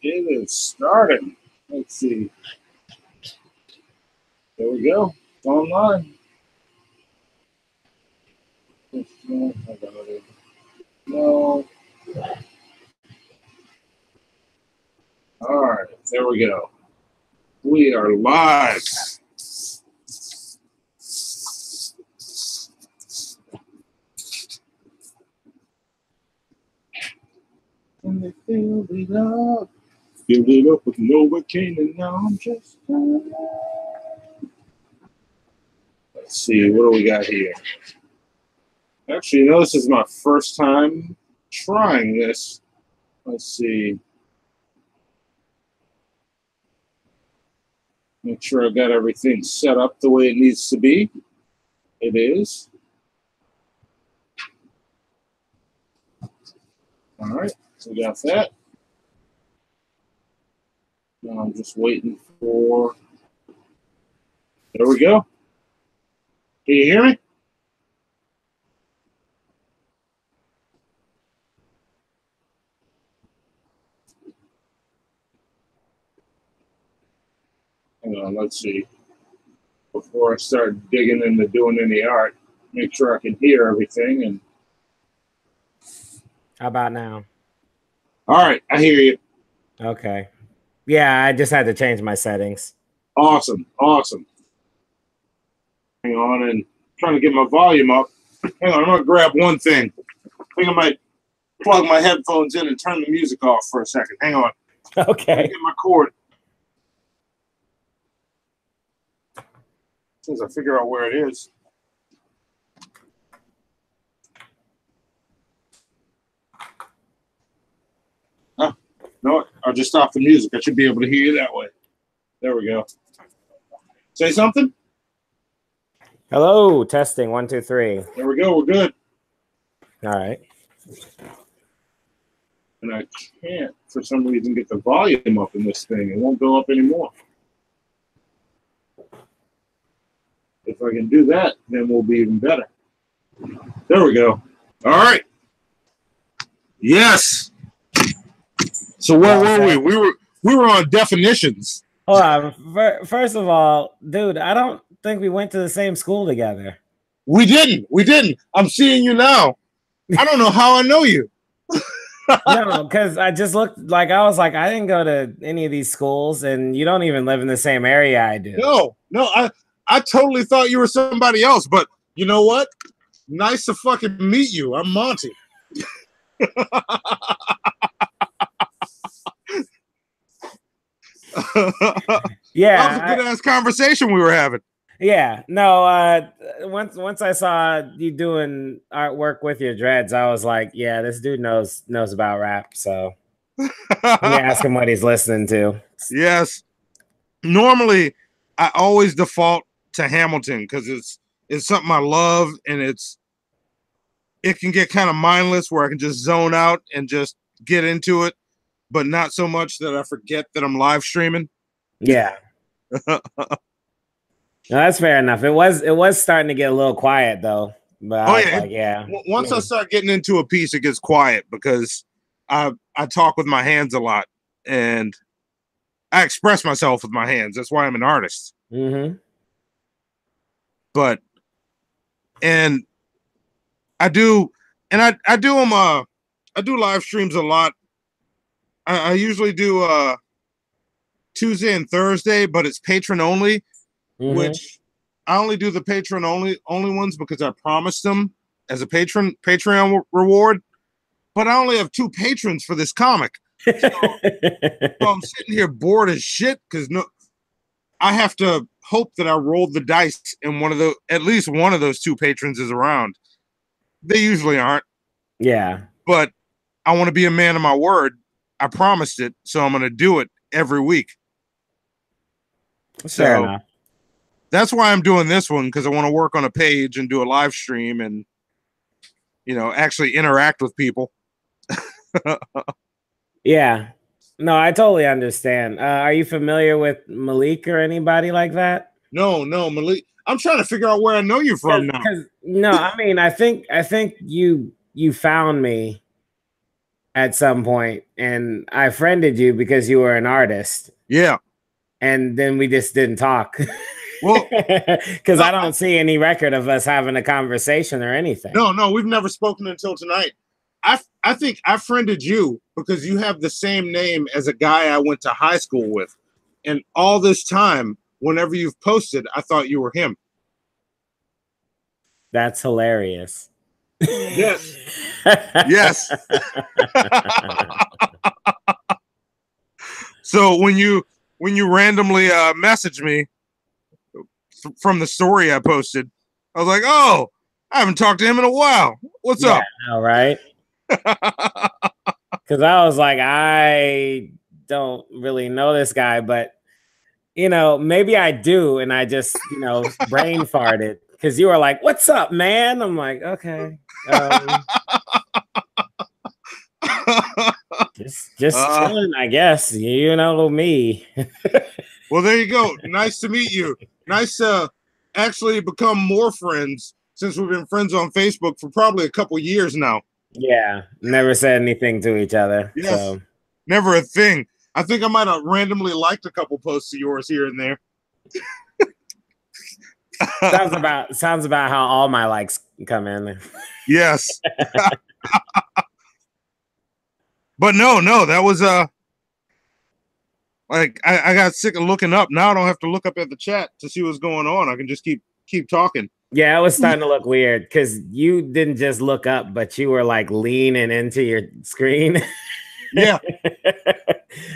It is starting. Let's see. There we go. It's online. No. All right. There we go. We are live. And they filled it up. Filled it up with Novocaine, and now I'm just. Let's see. What do we got here? Actually, you know, this is my first time trying this. Let's see. Make sure I got everything set up the way it needs to be. It is. All right, we got that. Now I'm just waiting for. There we go. Can you hear me? Hang on, let's see. Before I start digging into doing any art, make sure I can hear everything. And how about now? All right, I hear you. Okay. Yeah, I just had to change my settings. Awesome, awesome. Hang on, and trying to get my volume up. Hang on, I'm gonna grab one thing. I think I might plug my headphones in and turn the music off for a second. Hang on. Okay. Get my cord. As soon as I figure out where it is. Oh, no, I'll just stop the music. I should be able to hear you that way. There we go. Say something? Hello, testing 1, 2, 3. There we go. We're good. All right. And I can't, for some reason, get the volume up in this thing. It won't go up anymore. If I can do that, then we'll be even better. There we go. All right. Yes. So where were we? We were on definitions. Hold on. First of all, dude, I don't think we went to the same school together. We didn't. We didn't. I'm seeing you now. I don't know how I know you. No, because I just looked like I was like, I didn't go to any of these schools, and you don't even live in the same area I do. No, I totally thought you were somebody else, but you know what? Nice to fucking meet you. I'm Monty. Yeah, that was a good ass conversation we were having. Yeah, no. Once I saw you doing artwork with your dreads, I was like, yeah, this dude knows about rap. So let me ask him what he's listening to. Yes. Normally, I always default to Hamilton because it's something I love, and it can get kind of mindless where I can just zone out and just get into it, but not so much that I forget that I'm live streaming. Yeah. No, that's fair enough. It was starting to get a little quiet though. But yeah. Once I start getting into a piece, it gets quiet because I talk with my hands a lot and I express myself with my hands. That's why I'm an artist. Mm-hmm. But I do them. I do live streams a lot. I usually do Tuesday and Thursday, but it's patron only. Mm-hmm. Which I only do the patron only ones because I promised them as a Patreon reward. But I only have 2 patrons for this comic, so I'm sitting here bored as shit because I have to hope that I rolled the dice and at least one of those 2 patrons is around. They usually aren't. Yeah, but I want to be a man of my word. I promised it, so I'm going to do it every week. Fair enough. That's why I'm doing this one, because I want to work on a page and do a live stream and, actually interact with people. Yeah. No, I totally understand. Are you familiar with Malik or anybody like that? No, Malik. I'm trying to figure out where I know you from now. No, I mean, I think you found me. at some point, and I friended you because you were an artist. Yeah. And then we just didn't talk. Well, because I don't see any record of us having a conversation or anything. No, we've never spoken until tonight. I think I friended you because you have the same name as a guy I went to high school with. And all this time, whenever you've posted, I thought you were him. That's hilarious. Yes. Yes. So when you randomly messaged me from the story I posted, I was like, oh, I haven't talked to him in a while. What's up? All right. Because I was like, I don't really know this guy, but maybe I do, and I just brain farted because you were like, "What's up, man?" I'm like, okay, just chilling, I guess. Me. Well, there you go. Nice to meet you. Nice to actually become more friends since we've been friends on Facebook for probably a couple years now. Yeah, never said anything to each other. Yes, so. Never a thing. I think I might have randomly liked a couple posts of yours here and there. sounds about how all my likes come in. Yes. But no, that was like I got sick of looking up. Now I don't have to look up at the chat to see what's going on. I can just keep talking. Yeah, it was starting to look weird because you didn't just look up, but you were like leaning into your screen. Yeah.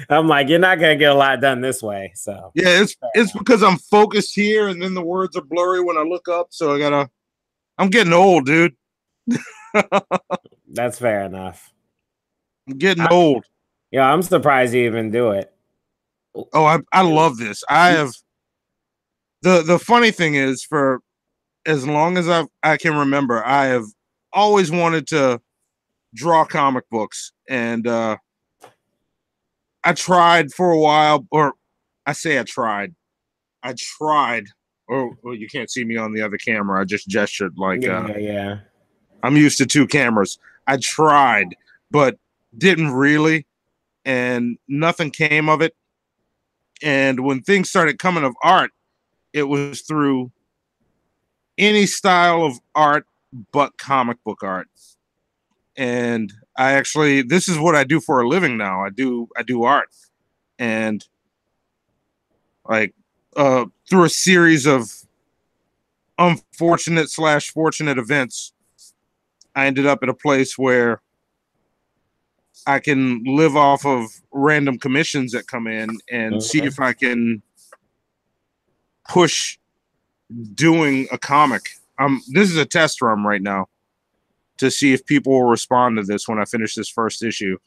I'm like, you're not gonna get a lot done this way. So yeah, it's because I'm focused here and then the words are blurry when I look up. So I'm getting old, dude. That's fair enough. I'm getting old. Yeah, I'm surprised you even do it. Oh, I love this. I have the funny thing is, for as long as I can remember, I have always wanted to draw comic books, and I tried for a while, or I say I tried. Oh, well, you can't see me on the other camera. I just gestured like yeah. I'm used to two cameras. I tried, but didn't really, and nothing came of it. And when things started coming of art, it was through any style of art but comic book art. And this is what I do for a living now. I do art, and like through a series of unfortunate / fortunate events, I ended up at a place where I can live off of random commissions that come in and see if I can push doing a comic. This is a test run right now to see if people will respond to this when I finish this first issue.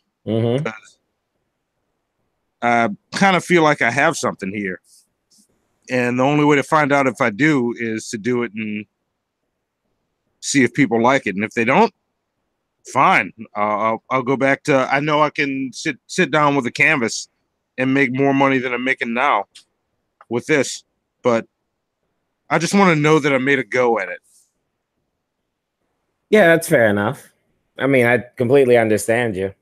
I kind of feel like I have something here. And the only way to find out if I do is to do it and see if people like it. And if they don't, fine. I'll go back to, I know I can sit down with a canvas and make more money than I'm making now with this. But I just want to know that I made a go at it. Yeah, that's fair enough. I mean, I completely understand you.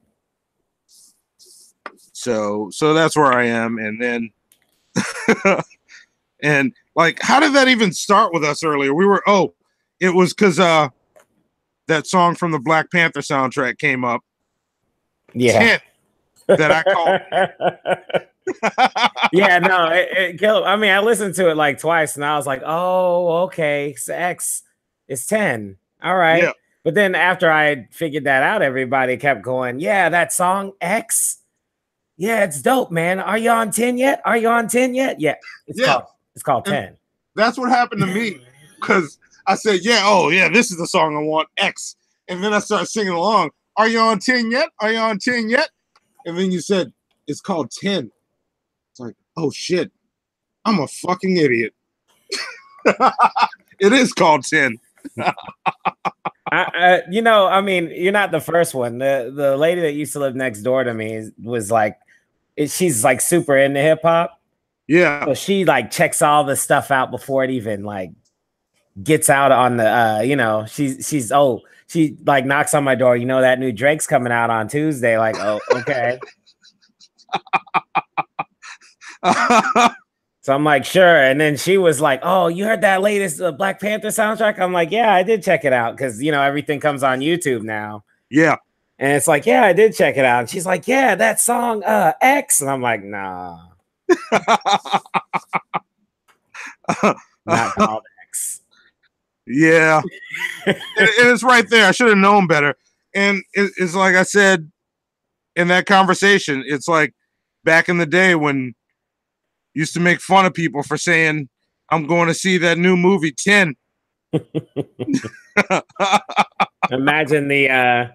So that's where I am. And then, and like, how did that even start with us earlier? It was because that song from the Black Panther soundtrack came up. Yeah. 10 that I called. Yeah, no, it killed. I mean, I listened to it like twice and I was like, oh, okay. So X is 10. All right. Yeah. But then after I figured that out, everybody kept going, yeah, that song X. Yeah, it's dope, man. Are you on 10 yet? Are you on 10 yet? Yeah. It's called 10. That's what happened to me. Because I said, yeah, this is the song I want, X. And then I started singing along. Are you on 10 yet? Are you on 10 yet? And then you said, it's called 10. It's like, oh shit, I'm a fucking idiot. It is called 10. I mean, you're not the first one. The lady that used to live next door to me was like, she's like super into hip hop. Yeah. So she like checks all the stuff out before it even like gets out on the, she's she like knocks on my door. You know that new Drake's coming out on Tuesday. Like, oh, okay. So I'm like, sure. And then she was like, oh, you heard that latest Black Panther soundtrack? I'm like, yeah, I did check it out because, you know, everything comes on YouTube now. Yeah. And it's like, yeah, I did check it out. And she's like, yeah, that song X. And I'm like, nah. Not called X. Yeah. and it's right there. I should have known better. And it's like I said in that conversation, it's like back in the day when used to make fun of people for saying, I'm going to see that new movie 10. Imagine the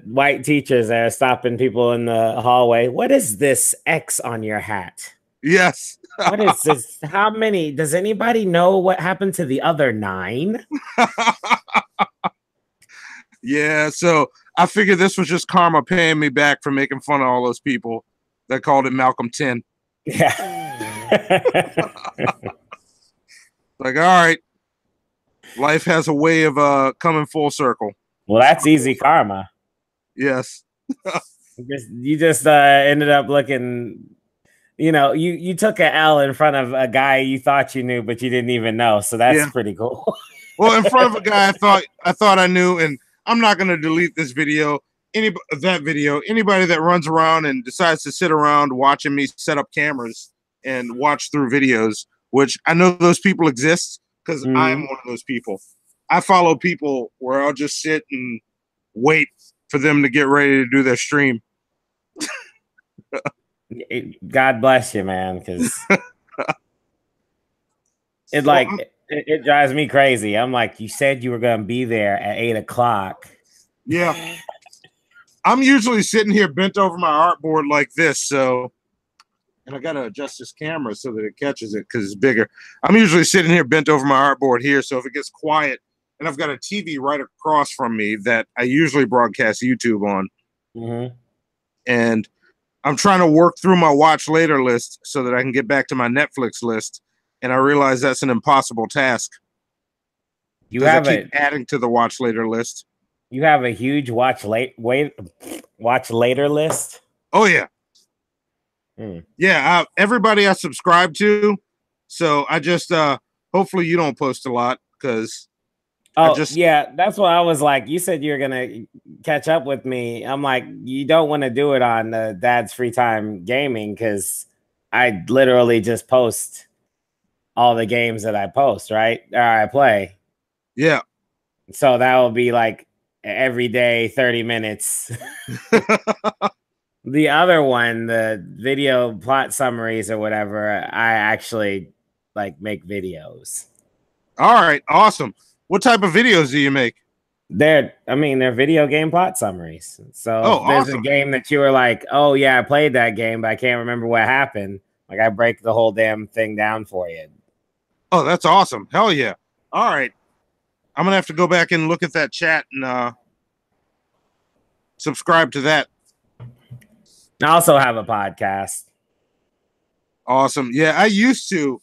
white teachers that are stopping people in the hallway. What is this X on your hat? Yes. What is this? How many? Does anybody know what happened to the other 9? Yeah, so I figured this was just karma paying me back for making fun of all those people that called it Malcolm 10. Yeah. Like, all right. Life has a way of coming full circle. Well, that's easy karma. Yes. you just ended up looking, you know, you took an L in front of a guy you thought you knew, but you didn't even know. So that's pretty cool. Well, in front of a guy I thought I knew, and I'm not going to delete this video. Anybody that runs around and decides to sit around watching me set up cameras and watch through videos, which I know those people exist because I am one of those people. I follow people where I'll just sit and wait for them to get ready to do their stream. God bless you, man, because it drives me crazy. I'm like, you said you were going to be there at 8 o'clock. Yeah. I'm usually sitting here bent over my artboard like this, so, and I got to adjust this camera so that it catches it because it's bigger. I'm usually sitting here bent over my artboard here, so if it gets quiet, and I've got a TV right across from me that I usually broadcast YouTube on, and I'm trying to work through my watch later list so that I can get back to my Netflix list, and I realize that's an impossible task. You have keep adding to the watch later list. You have a huge watch later list. Oh yeah, yeah. Everybody I subscribe to, so I just hopefully you don't post a lot because. Yeah, that's what I was like. You said you're gonna catch up with me. I'm like, you don't want to do it on Dad's Free Time Gaming because I literally just post all the games that I post, right? Or I play. Yeah. So that will be like every day, 30 minutes. The other one, the video plot summaries or whatever, I actually like make videos. All right, awesome. What type of videos do you make? They're video game plot summaries. So there's awesome. a game that you were like, oh yeah, I played that game, but I can't remember what happened. Like I break the whole damn thing down for you. Oh, that's awesome. Hell yeah. All right. I'm going to have to go back and look at that chat and subscribe to that. I also have a podcast. Awesome. Yeah, I used to.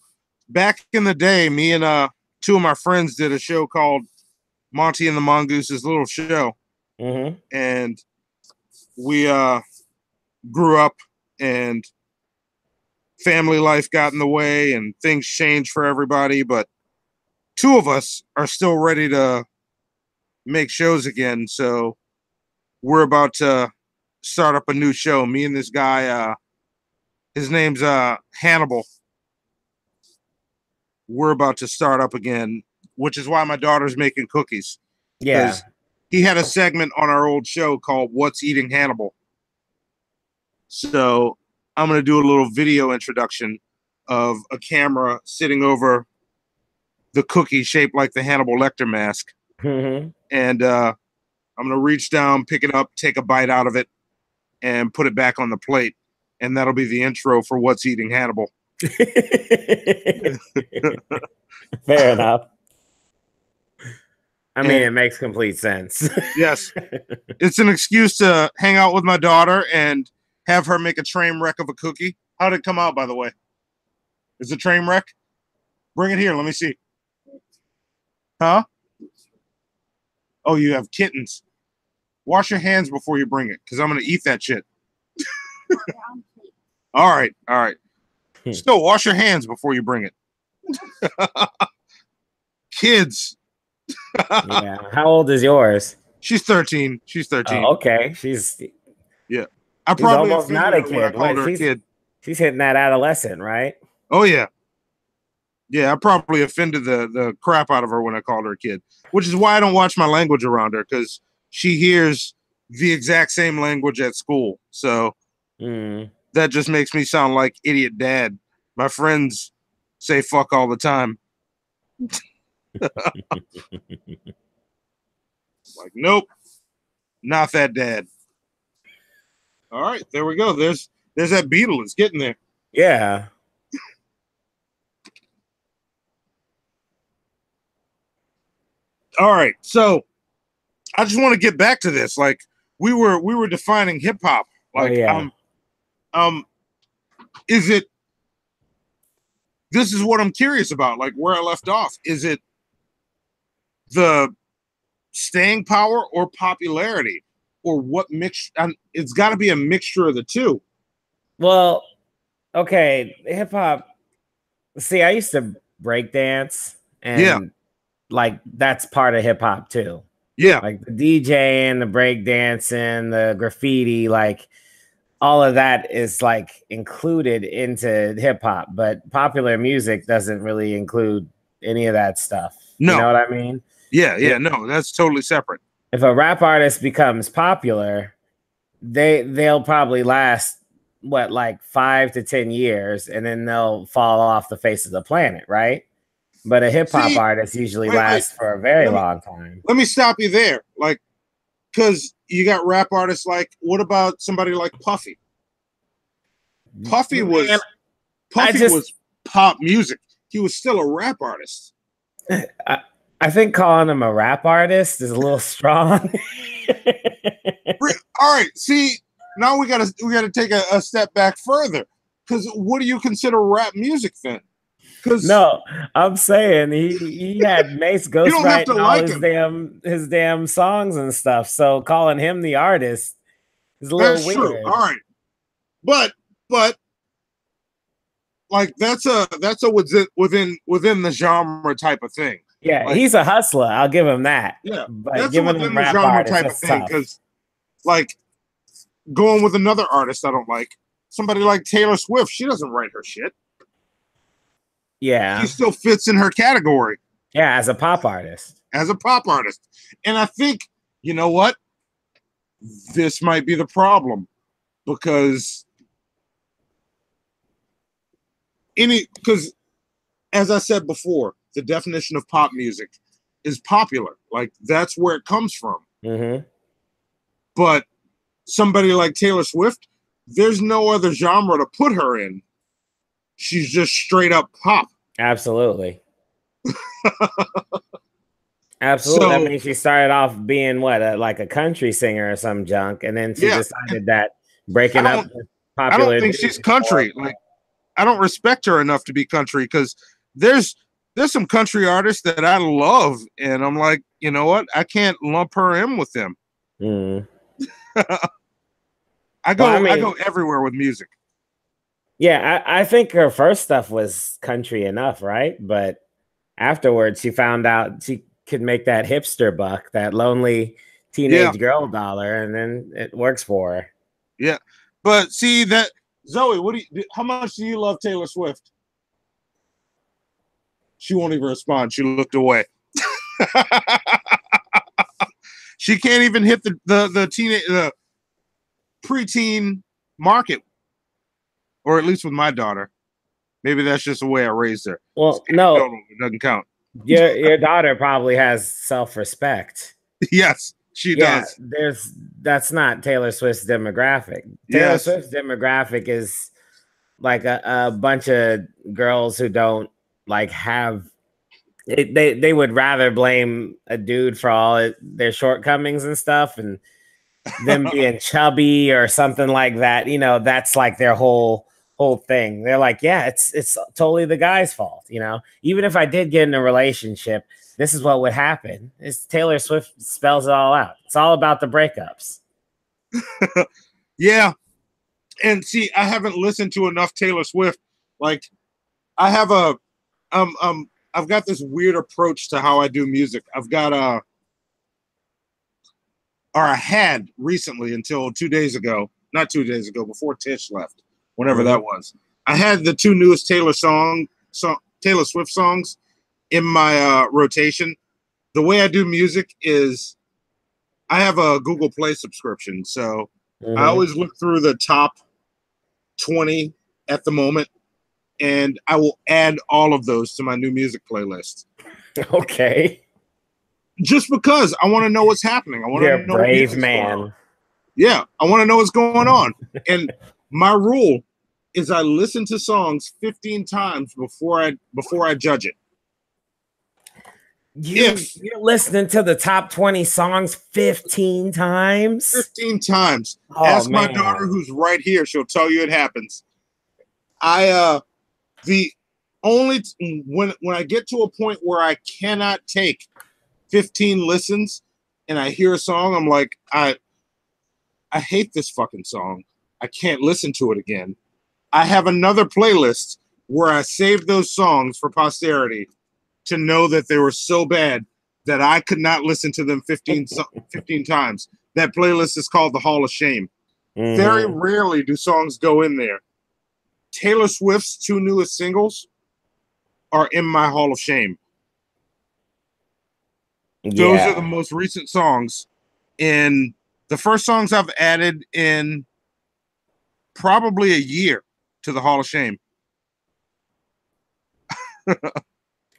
Back in the day, me and two of my friends did a show called Monty and the Mongoose's Little Show. And we grew up and family life got in the way and things changed for everybody. But two of us are still ready to make shows again. So we're about to start up a new show. Me and this guy, his name's Hannibal. We're about to start up again, which is why my daughter's making cookies. Yeah. He had a segment on our old show called What's Eating Hannibal. So I'm going to do a little video introduction of a camera sitting over the cookie shaped like the Hannibal Lecter mask. And I'm going to reach down, pick it up, take a bite out of it, and put it back on the plate. And that'll be the intro for What's Eating Hannibal. Fair enough. I mean, it makes complete sense. Yes. It's an excuse to hang out with my daughter and have her make a train wreck of a cookie. How'd it come out, by the way? Is it a train wreck? Bring it here. Let me see. Huh? Oh, you have kittens. Wash your hands before you bring it, because I'm gonna eat that shit. All right, all right. Still, wash your hands before you bring it. Kids. Yeah. How old is yours? She's 13. She's 13. Oh, okay. She's I She's probably almost not a offended her when I kid. called her a kid. She's hitting that adolescent, right? Oh yeah. Yeah, I probably offended the crap out of her when I called her a kid, which is why I don't watch my language around her, because she hears the exact same language at school. So that just makes me sound like idiot dad. My friends say fuck all the time. Like, nope, not that dad. All right, there we go. There's that beetle. It's getting there. Yeah. All right, so I just want to get back to this. Like, we were defining hip hop. Like, is it? This is what I'm curious about. Like, where I left off. Is it the staying power or popularity, or what mix? It's got to be a mixture of the two. Well, okay, hip hop. See, I used to break dance, and like that's part of hip hop too. Yeah, like the DJ and the break dancing, the graffiti, like all of that is like included into hip hop. But popular music doesn't really include any of that stuff. No. You know what I mean? Yeah, no, that's totally separate. If a rap artist becomes popular, they'll probably last what, like 5 to 10 years, and then they'll fall off the face of the planet, right? But a hip hop artist usually lasts for a very long time. Let me stop you there. Like, because you got rap artists like, what about somebody like Puffy? Puffy was pop music. He was still a rap artist. I think calling him a rap artist is a little strong. All right, see, now we gotta take a step back further. Because what do you consider rap music then? No, I'm saying he had Mace ghostwriting all his damn songs and stuff. So calling him the artist is a little weird. True. All right, but like that's a within the genre type of thing. Yeah, like, he's a hustler. I'll give him that. Yeah, but that's giving within him the rap genre artist, type of thing. Because like going with another artist I don't like, somebody like Taylor Swift, she doesn't write her shit. Yeah, she still fits in her category. Yeah, as a pop artist. And I think, you know what? This might be the problem, because as I said before, the definition of pop music is popular. Like, that's where it comes from. Mm-hmm. But somebody like Taylor Swift, there's no other genre to put her in. She's just straight up pop. Absolutely. Absolutely. So, I mean, she started off being like a country singer or some junk, and then she decided that breaking up popular. I don't think she's country. Like, I don't respect her enough to be country, because there's some country artists that I love, and I'm like, you know what? I can't lump her in with them. I go everywhere with music. Yeah, I think her first stuff was country enough, right? But afterwards, she found out she could make that hipster buck, that lonely teenage girl dollar, and then it works for her. Yeah, but see that, Zoe, how much do you love Taylor Swift? She won't even respond. She looked away. She can't even hit the preteen market, or at least with my daughter. Maybe that's just the way I raised her. Well, no, it doesn't count. Your daughter probably has self-respect. Yes, she does. That's not Taylor Swift's demographic. Taylor Swift's demographic is like a bunch of girls who don't like have it. They would rather blame a dude for all their shortcomings and stuff, and them being chubby or something like that. You know, that's like their whole thing. They're like, yeah, it's totally the guy's fault. You know, even if I did get in a relationship, this is what would happen. It's Taylor Swift spells it all out. It's all about the breakups. Yeah. And see, I haven't listened to enough Taylor Swift. Like, I have I've got this weird approach to how I do music. I had recently until 2 days ago, not 2 days ago, before Tish left, whenever that was. I had the two newest Taylor Swift songs in my rotation. The way I do music is I have a Google Play subscription, so I always look through the top 20 at the moment, and I will add all of those to my new music playlist. Okay. Just because I want to know what's happening. I want to know. You're a brave man. Yeah, I want to know what's going on. And my rule is I listen to songs 15 times before I judge it. You're listening to the top 20 songs 15 times? 15 times. Oh, ask man. my daughter, who's right here. She'll tell you it happens. The only when I get to a point where I cannot take 15 listens and I hear a song, I'm like, I hate this fucking song. I can't listen to it again. I have another playlist where I saved those songs for posterity to know that they were so bad that I could not listen to them 15 times. That playlist is called the Hall of Shame. Very rarely do songs go in there. Taylor Swift's two newest singles are in my Hall of Shame. Those are the most recent songs. And the first songs I've added in probably a year to the Hall of Shame.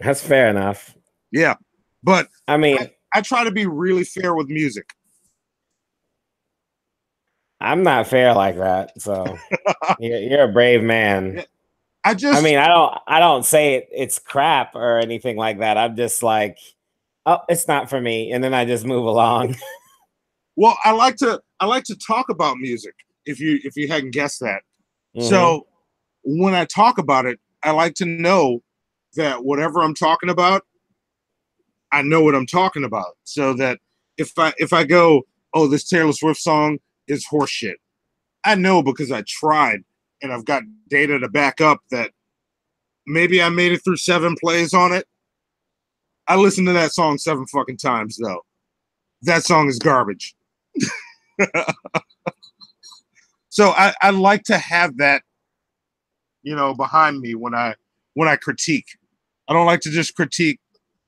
That's fair enough. Yeah. But I mean, I try to be really fair with music. I'm not fair like that. So you're a brave man. Yeah. I don't say it's crap or anything like that. I'm just like, oh, it's not for me. And then I just move along. Well, I like to talk about music, if you hadn't guessed that. So when I talk about it, I like to know that whatever I'm talking about, I know what I'm talking about. So that if I go, oh, this Taylor Swift song is horseshit, I know because I tried and I've got data to back up that maybe I made it through 7 plays on it. I listened to that song 7 fucking times though. That song is garbage. So I like to have that, behind me when I critique. I don't like to just critique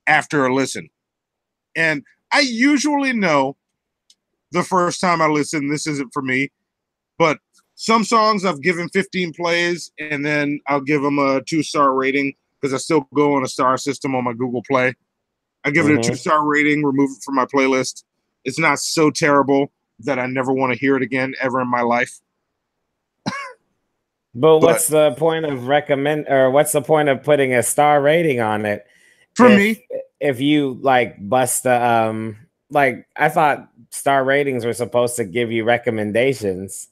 after a listen. And I usually know the first time I listen, this isn't for me. But some songs I've given 15 plays and then I'll give them a 2-star rating because I still go on a star system on my Google Play. I give it a 2-star rating, remove it from my playlist. It's not so terrible that I never want to hear it again ever in my life. But what's the point of what's the point of putting a star rating on it? For me, if you like bust the like I thought star ratings were supposed to give you recommendations.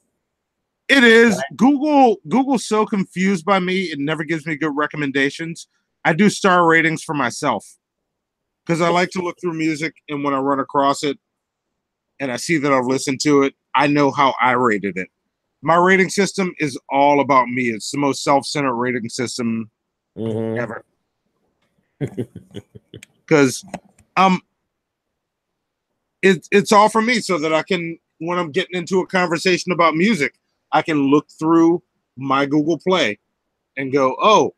It is. Right? Google's so confused by me, it never gives me good recommendations. I do star ratings for myself because I like to look through music, and when I run across it and I see that I've listened to it, I know how I rated it. My rating system is all about me. It's the most self-centered rating system ever. Because it's all for me, so that I can, when I'm getting into a conversation about music, I can look through my Google Play and go, oh,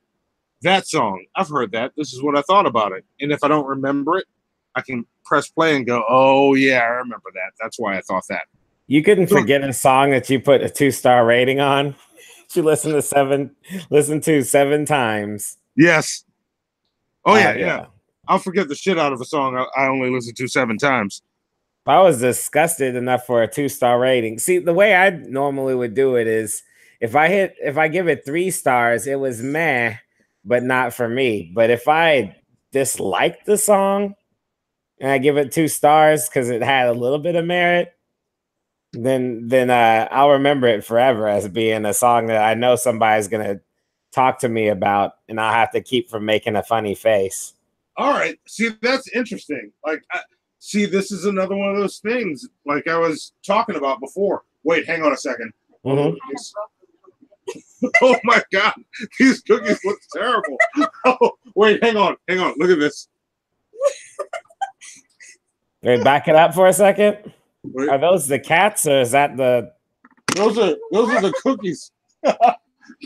that song, I've heard that. This is what I thought about it. And if I don't remember it, I can press play and go, oh, yeah, I remember that. That's why I thought that. You couldn't forget a song that you put a 2-star rating on. You listen to 7 times. Yes. Oh, yeah. I'll forget the shit out of a song I only listen to 7 times. I was disgusted enough for a 2-star rating. See, the way I normally would do it is if I give it 3 stars, it was meh, but not for me. But if I dislike the song and I give it 2 stars because it had a little bit of merit, then I'll remember it forever as being a song that I know somebody's gonna talk to me about, and I'll have to keep from making a funny face. All right. See, that's interesting. Like, see, this is another one of those things like I was talking about before. Wait, hang on a second. Mm-hmm. Oh my God, these cookies look terrible. Oh, wait, hang on. Look at this. Wait, back it up for a second. Wait. Are those the cats or is that the? Those are the cookies.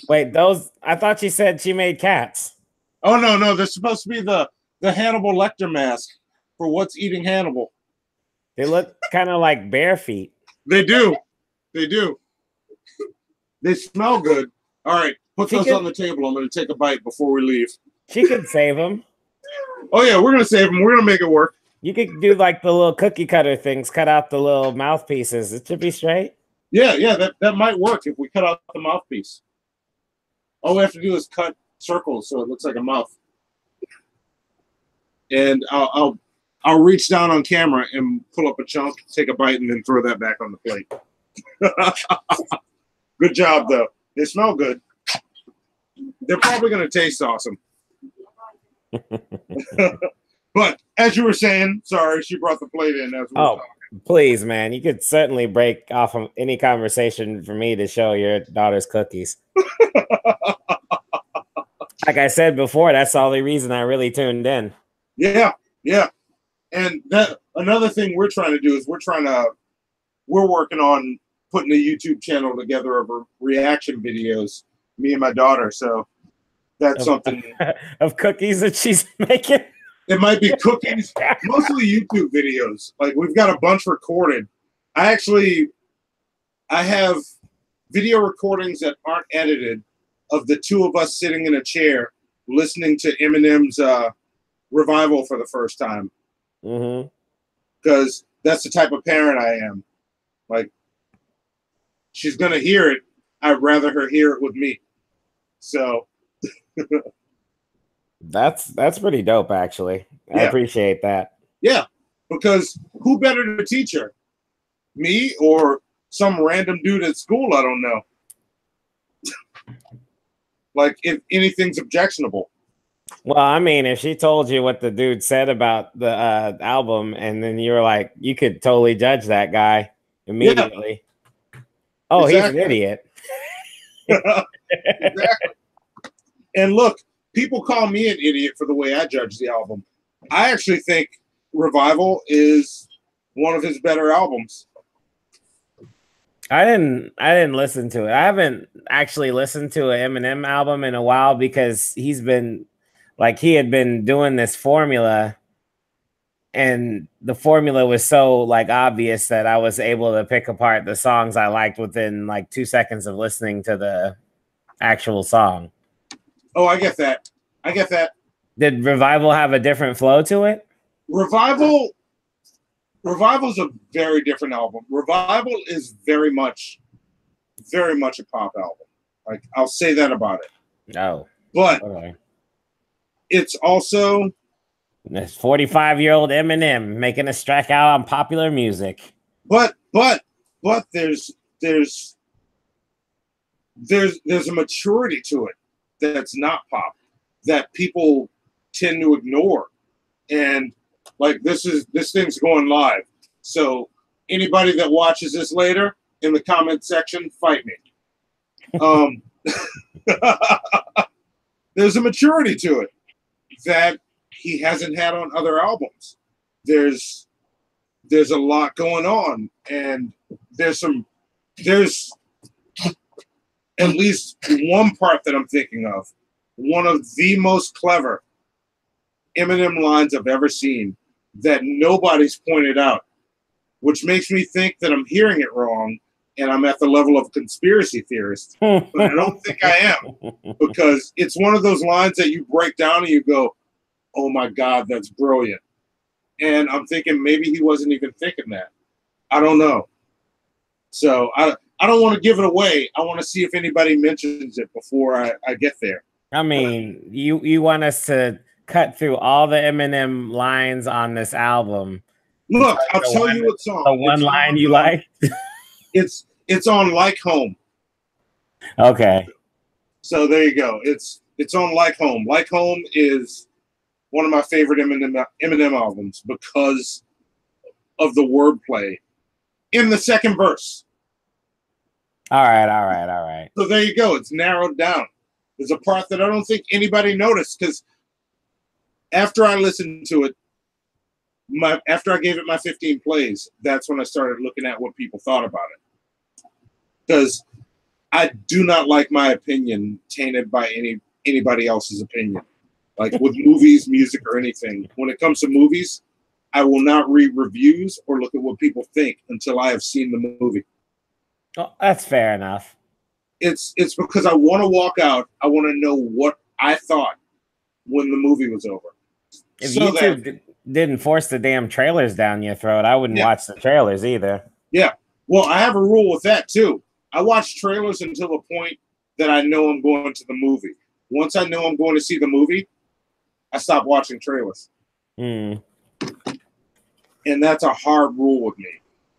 Wait, those. I thought she said she made cats. Oh no, they're supposed to be the Hannibal Lecter mask for What's Eating Hannibal. They look kind of like bare feet. They do. They smell good. All right, put those on the table. I'm going to take a bite before we leave. She could save them. Oh yeah, we're going to save them. We're going to make it work. You could do like the little cookie cutter things, cut out the little mouthpieces. It should be straight. Yeah, that might work if we cut out the mouthpiece. All we have to do is cut circles so it looks like a mouth. And I'll reach down on camera and pull up a chunk, take a bite, and then throw that back on the plate. Good job, though. They smell good. They're probably going to taste awesome. But as you were saying, sorry, she brought the plate in as we were talking. Please, man. You could certainly break off of any conversation for me to show your daughter's cookies. Like I said before, that's the only reason I really tuned in. Yeah. And that another thing we're trying to do is we're working on putting a YouTube channel together of reaction videos, me and my daughter. So that's something of cookies that she's making. It might be cookies, mostly YouTube videos. Like we've got a bunch recorded. I have video recordings that aren't edited of the two of us sitting in a chair listening to Eminem's Revival for the first time. Because that's the type of parent I am. Like, she's going to hear it. I'd rather her hear it with me. So... That's pretty dope, actually. I appreciate that. Yeah, because who better to teach her? Me or some random dude at school I don't know? Like, if anything's objectionable. Well, I mean, if she told you what the dude said about the album, and then you were like, you could totally judge that guy immediately. Yeah. Oh, exactly. He's an idiot. Exactly. And look, people call me an idiot for the way I judge the album. I actually think Revival is one of his better albums. I didn't listen to it. I haven't actually listened to an Eminem album in a while because he had been doing this formula, and the formula was so like obvious that I was able to pick apart the songs I liked within like 2 seconds of listening to the actual song. Oh, I get that. Did Revival have a different flow to it? Revival's a very different album. Revival is very much a pop album. Like, I'll say that about it. No. But it's also this 45-year-old Eminem making a strike out on popular music. But there's a maturity to it that's not pop that people tend to ignore. And like this thing's going live. So anybody that watches this later in the comment section, fight me. There's a maturity to it that he hasn't had on other albums. There's a lot going on, and there's at least one part that I'm thinking of. One of the most clever Eminem lines I've ever seen that nobody's pointed out, which makes me think that I'm hearing it wrong and I'm at the level of conspiracy theorist. But I don't think I am, because it's one of those lines that you break down and you go, oh my God, that's brilliant. And I'm thinking maybe he wasn't even thinking that. I don't know. So I don't want to give it away. I want to see if anybody mentions it before I get there. I mean, you want us to cut through all the Eminem lines on this album. Look, I'll tell you what song. The one line you like? It's on Like Home. Okay. So there you go. It's on Like Home. Like Home is one of my favorite Eminem albums because of the wordplay in the second verse. All right. So there you go. It's narrowed down. There's a part that I don't think anybody noticed because after I listened to it, after I gave it my 15 plays, that's when I started looking at what people thought about it. Because I do not like my opinion tainted by anybody else's opinion. Like with movies, music, or anything. When it comes to movies, I will not read reviews or look at what people think until I have seen the movie. Oh, that's fair enough. It's because I want to walk out. I want to know what I thought when the movie was over. If YouTube didn't force the damn trailers down your throat, I wouldn't watch the trailers either. Yeah. Well, I have a rule with that too. I watch trailers until the point that I know I'm going to the movie. Once I know I'm going to see the movie, I stop watching trailers. And that's a hard rule with me.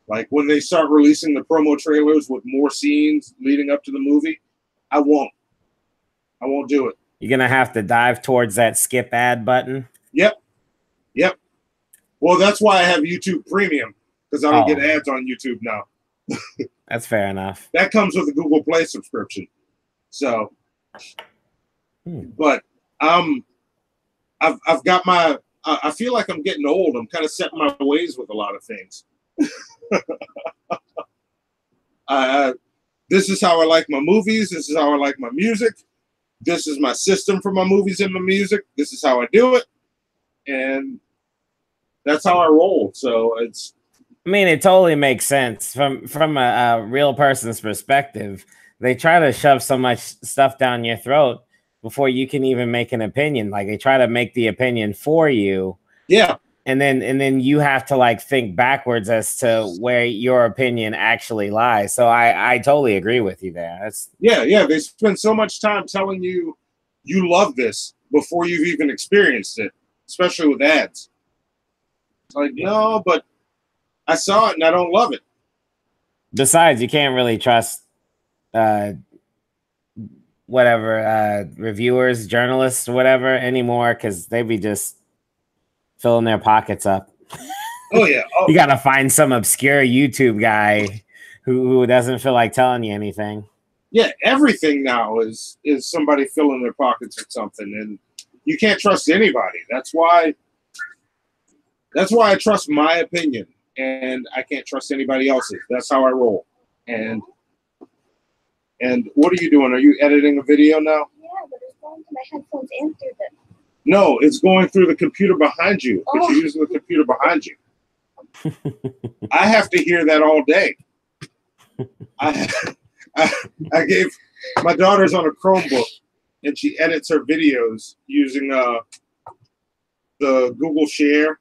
Like when they start releasing the promo trailers with more scenes leading up to the movie, I won't do it. You're going to have to dive towards that skip ad button. Yep. Well, that's why I have YouTube Premium, because I don't get ads on YouTube now. That's fair enough. That comes with a Google Play subscription. So, but I've got my. I feel like I'm getting old. I'm kind of setting my ways with a lot of things. This is how I like my movies. This is how I like my music. This is my system for my movies and my music. This is how I do it, and that's how I roll. So it's. I mean, it totally makes sense from a real person's perspective. They try to shove so much stuff down your throat before you can even make an opinion. Like they try to make the opinion for you. Yeah. And then you have to like think backwards as to where your opinion actually lies. So I totally agree with you there. That's yeah. They spend so much time telling you love this before you've even experienced it, especially with ads. It's like, no, but I saw it and I don't love it. Besides, you can't really trust reviewers, journalists, whatever anymore, because they be just filling their pockets up. Oh yeah. You gotta find some obscure YouTube guy who doesn't feel like telling you anything. Yeah, everything now is somebody filling their pockets with something, and you can't trust anybody. That's why I trust my opinion, and I can't trust anybody else's. That's how I roll. And what are you doing? Are you editing a video now? Yeah, but it's going to my headphones and through them. No, it's going through the computer behind you. But you're using the computer behind you. I have to hear that all day. I gave my daughter's on a Chromebook, and she edits her videos using the Google Share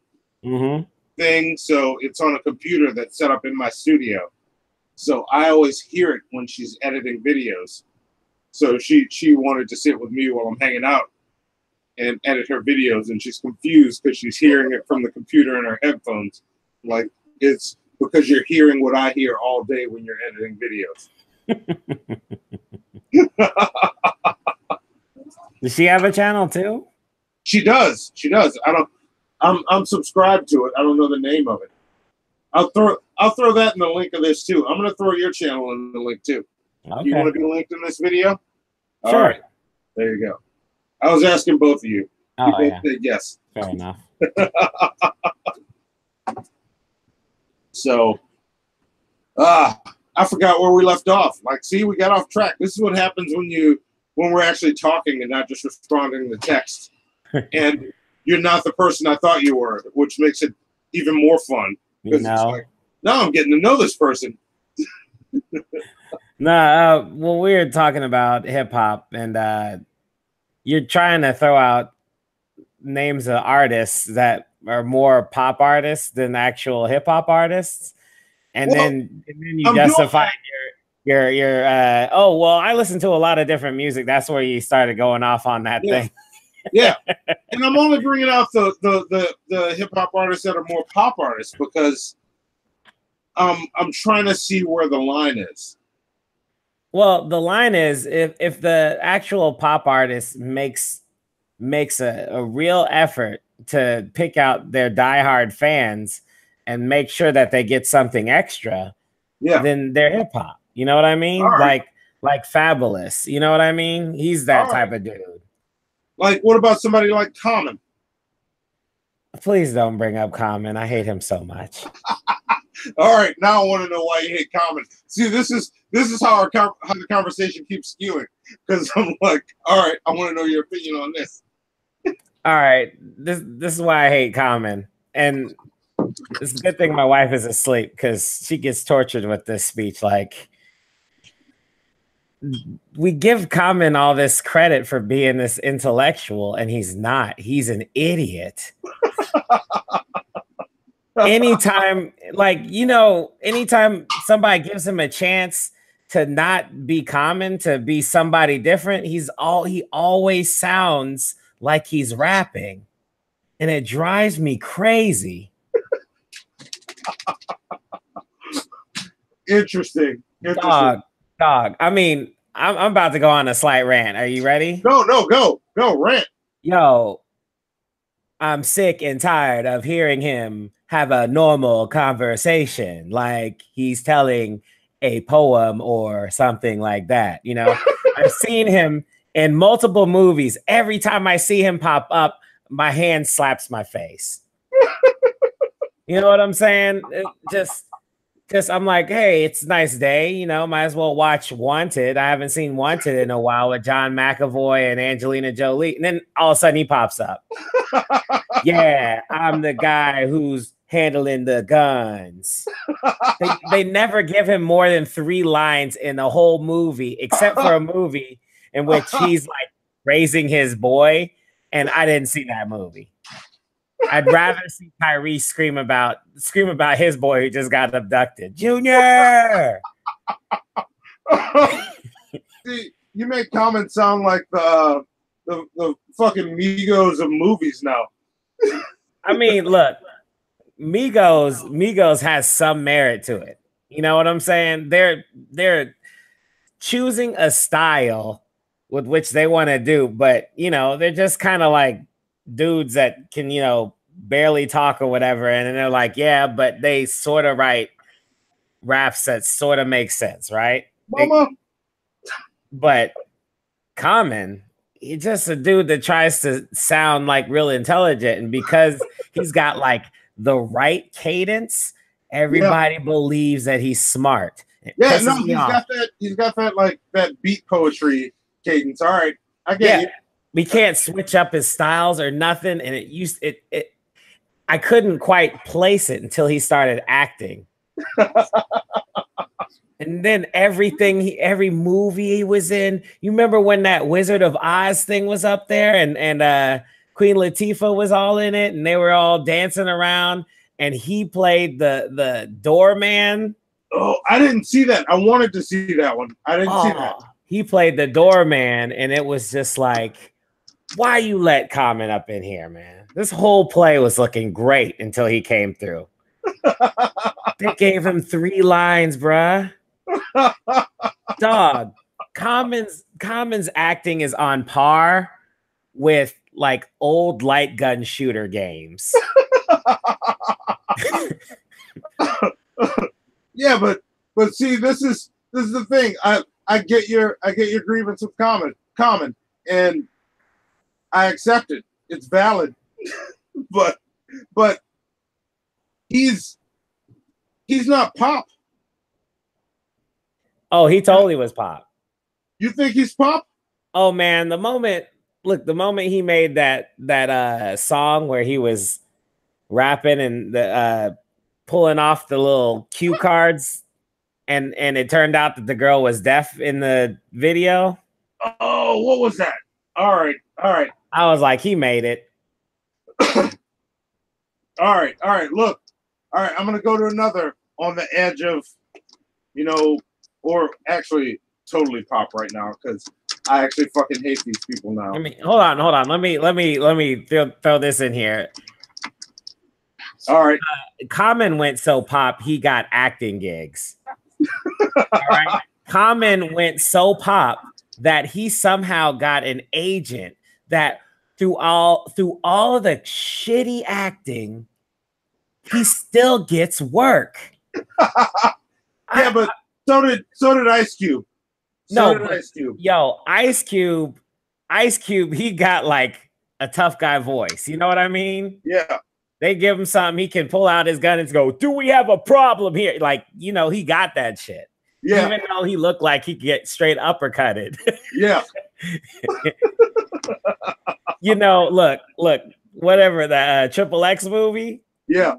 thing. So it's on a computer that's set up in my studio. So I always hear it when she's editing videos. So she wanted to sit with me while I'm hanging out and edit her videos, and she's confused because she's hearing it from the computer in her headphones. Like, it's because you're hearing what I hear all day when you're editing videos. Does she have a channel too? She does. I'm subscribed to it. I don't know the name of it. I'll throw that in the link of this too. I'm gonna throw your channel in the link too. Okay. Do you want to be linked in this video? Sure. All right. There you go. I was asking both of you. You both said yes. Fair enough. So, I forgot where we left off. Like, see, we got off track. This is what happens when we're actually talking and not just responding to text. And you're not the person I thought you were, which makes it even more fun. You know. Like, now I'm getting to know this person. Well, we were talking about hip hop, and you're trying to throw out names of artists that are more pop artists than actual hip hop artists, and then you justify your I listen to a lot of different music. That's where you started going off on that thing. Yeah, and I'm only bringing out the hip hop artists that are more pop artists because I'm trying to see where the line is. Well, the line is if the actual pop artist makes a real effort to pick out their diehard fans and make sure that they get something extra, then they're hip hop. You know what I mean? Right. Like Fabulous. You know what I mean? He's that type of dude. Like, what about somebody like Common? Please don't bring up Common. I hate him so much. All right, now I want to know why you hate Common. See, this is how the conversation keeps skewing, because I'm like, all right, I want to know your opinion on this. All right, this is why I hate Common, and it's a good thing my wife is asleep because she gets tortured with this speech. Like, we give Common all this credit for being this intellectual, and he's not. He's an idiot. Anytime, like, you know, anytime somebody gives him a chance to not be Common, to be somebody different, he always sounds like he's rapping, and it drives me crazy. Interesting. Dog. I mean, I'm about to go on a slight rant. Are you ready? No, go rant. Yo, I'm sick and tired of hearing him have a normal conversation, like he's telling a poem or something like that. You know, I've seen him in multiple movies. Every time I see him pop up, my hand slaps my face. You know what I'm saying? Just I'm like, hey, it's a nice day, you know, might as well watch Wanted. I haven't seen Wanted in a while with John McAvoy and Angelina Jolie. And then all of a sudden he pops up. Yeah, I'm the guy who's handling the guns. They never give him more than 3 lines in the whole movie, except for a movie in which he's like raising his boy. And I didn't see that movie. I'd rather see Tyrese scream about his boy who just got abducted. Junior! See, you make Common sound like the fucking Migos of movies now. I mean, look, Migos has some merit to it. You know what I'm saying? They're choosing a style with which they want to do, but you know, they're just kind of like dudes that can, you know, barely talk or whatever, and then they're like, yeah, but they sort of write raps that sort of make sense, right? But Common, he's just a dude that tries to sound like real intelligent, and because he's got like the right cadence, everybody believes that he's smart. Yeah, no, he's got that like that beat poetry cadence. All right, I get it. We can't switch up his styles or nothing, and I couldn't quite place it until he started acting. And then every movie he was in, you remember when that Wizard of Oz thing was up there, and Queen Latifah was all in it, and they were all dancing around, and he played the doorman. Oh, I didn't see that. I wanted to see that one. I didn't see that. He played the doorman, and it was just like, why you let Common up in here, man? This whole play was looking great until he came through. They gave him 3 lines, bruh. Dog, Common's acting is on par with like old light gun shooter games. Yeah, but see, this is the thing. I get your grievance with Common, and I accept it. It's valid. but he's not pop. Oh, he totally was pop. You think he's pop? Oh man, the moment he made that song where he was rapping and the pulling off the little cue cards, and it turned out that the girl was deaf in the video. Oh, what was that? All right. I was like, he made it. All right. Look, all right. I'm gonna go to another on the edge of, you know, or actually totally pop right now because I actually fucking hate these people now. I mean, hold on. Let me throw this in here. All right. Common went so pop he got acting gigs. All right. Common went so pop that he somehow got an agent that through all of the shitty acting, he still gets work. Yeah, but so did Ice Cube. Ice Cube. Yo, Ice Cube, he got like a tough guy voice. You know what I mean? Yeah. They give him something, he can pull out his gun and go, "Do we have a problem here?" Like, you know, he got that shit. Yeah. Even though he looked like he could get straight uppercutted. Yeah. You know, look, whatever, the Triple X movie. Yeah.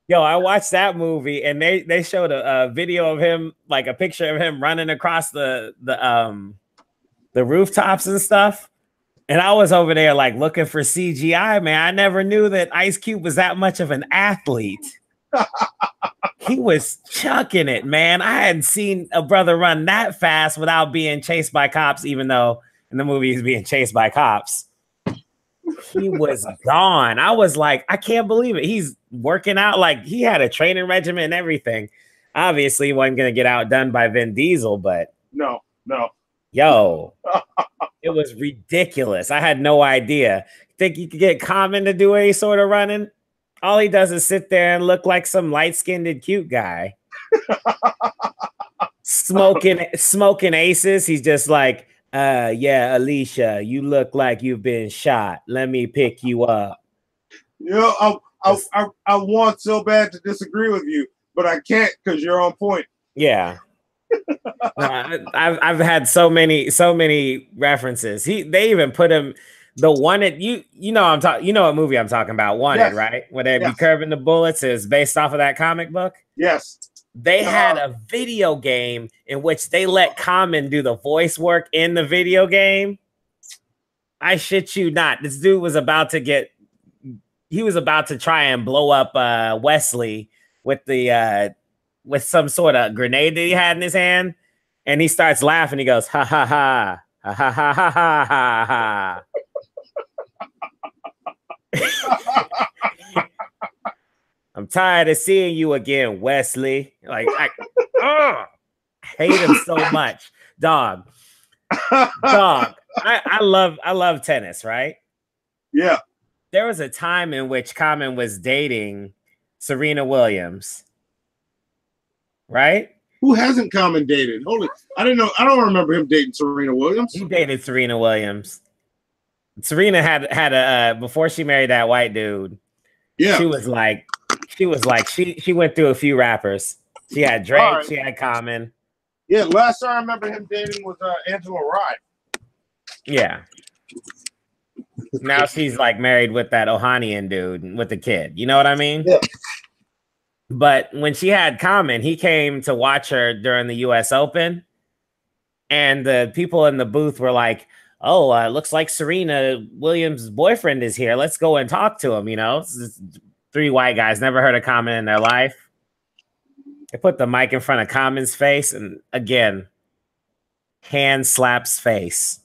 Yo, I watched that movie and they showed a video of him, like a picture of him running across the rooftops and stuff. And I was over there like looking for CGI, man. I never knew that Ice Cube was that much of an athlete. He was chucking it, man. I hadn't seen a brother run that fast without being chased by cops, even though in the movie he's being chased by cops. He was gone. I was like, I can't believe it. He's working out. Like, he had a training regimen and everything. Obviously, he wasn't going to get outdone by Vin Diesel, but no. Yo, it was ridiculous. I had no idea. Think you could get Common to do any sort of running? All he does is sit there and look like some light-skinned cute guy. smoking aces. He's just like, yeah, Alicia, you look like you've been shot. Let me pick you up. You know, I want so bad to disagree with you, but I can't because you're on point. Yeah. I've had so many references. They even put him the one that you know I'm talking, you know what movie I'm talking about, Wanted, yes. Right? Where they be curving the bullets is based off of that comic book. Yes. They had a video game in which they let Common do the voice work in the video game. I shit you not. This dude was about to try and blow up Wesley with the with some sort of grenade that he had in his hand, and he starts laughing. He goes, ha ha ha, ha ha ha ha ha ha. I'm tired of seeing you again, Wesley. Like, I hate him so much, dog. I love tennis, right? Yeah. There was a time in which Common was dating Serena Williams, right? Who hasn't Common dated? Holy, I didn't know. I don't remember him dating Serena Williams. He dated Serena Williams. Serena had a before she married that white dude. Yeah, she went through a few rappers. She had Drake. Right. She had Common. Yeah, last time I remember him dating was Angela Rye. Yeah. Now she's like married with that Ohanian dude with the kid. You know what I mean? Yeah. But when she had Common, he came to watch her during the US Open. And the people in the booth were like, "Oh, looks like Serena Williams' boyfriend is here. Let's go and talk to him." You know, three white guys, never heard of Common in their life. They put the mic in front of Common's face, and again, hand slaps face.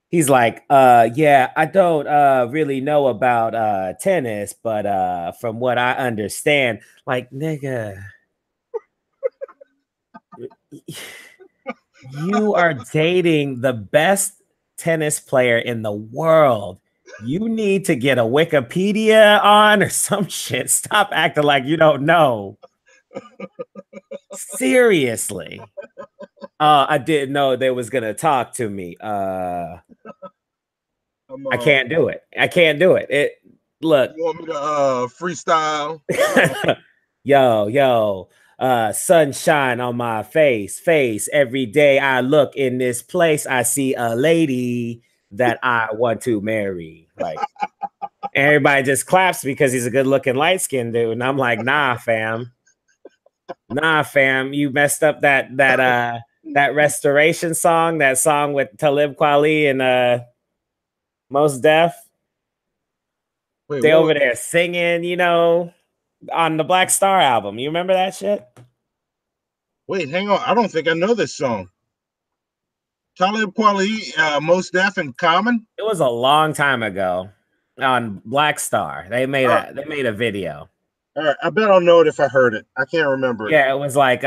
He's like, yeah, I don't really know about tennis, but from what I understand, like, nigga, you are dating the best tennis player in the world. You need to get a Wikipedia on or some shit. Stop acting like you don't know. Seriously. I didn't know they was gonna talk to me. I can't do it. I can't do it. Look. You want me to freestyle? Yo. Sunshine on my face. Every day I look in this place, I see a lady that I want to marry. Like, everybody just claps because he's a good-looking light-skinned dude, and I'm like, nah, fam, you messed up that restoration song, that song with Talib Kweli and Mos Def. They over there singing, you know, on the Black Star album. You remember that shit? Wait, hang on. I don't think I know this song. Talib Kweli, Mos Def, and Common. It was a long time ago on Black Star. They made a video. All right, I bet I'll know it if I heard it. I can't remember it. Yeah, it was like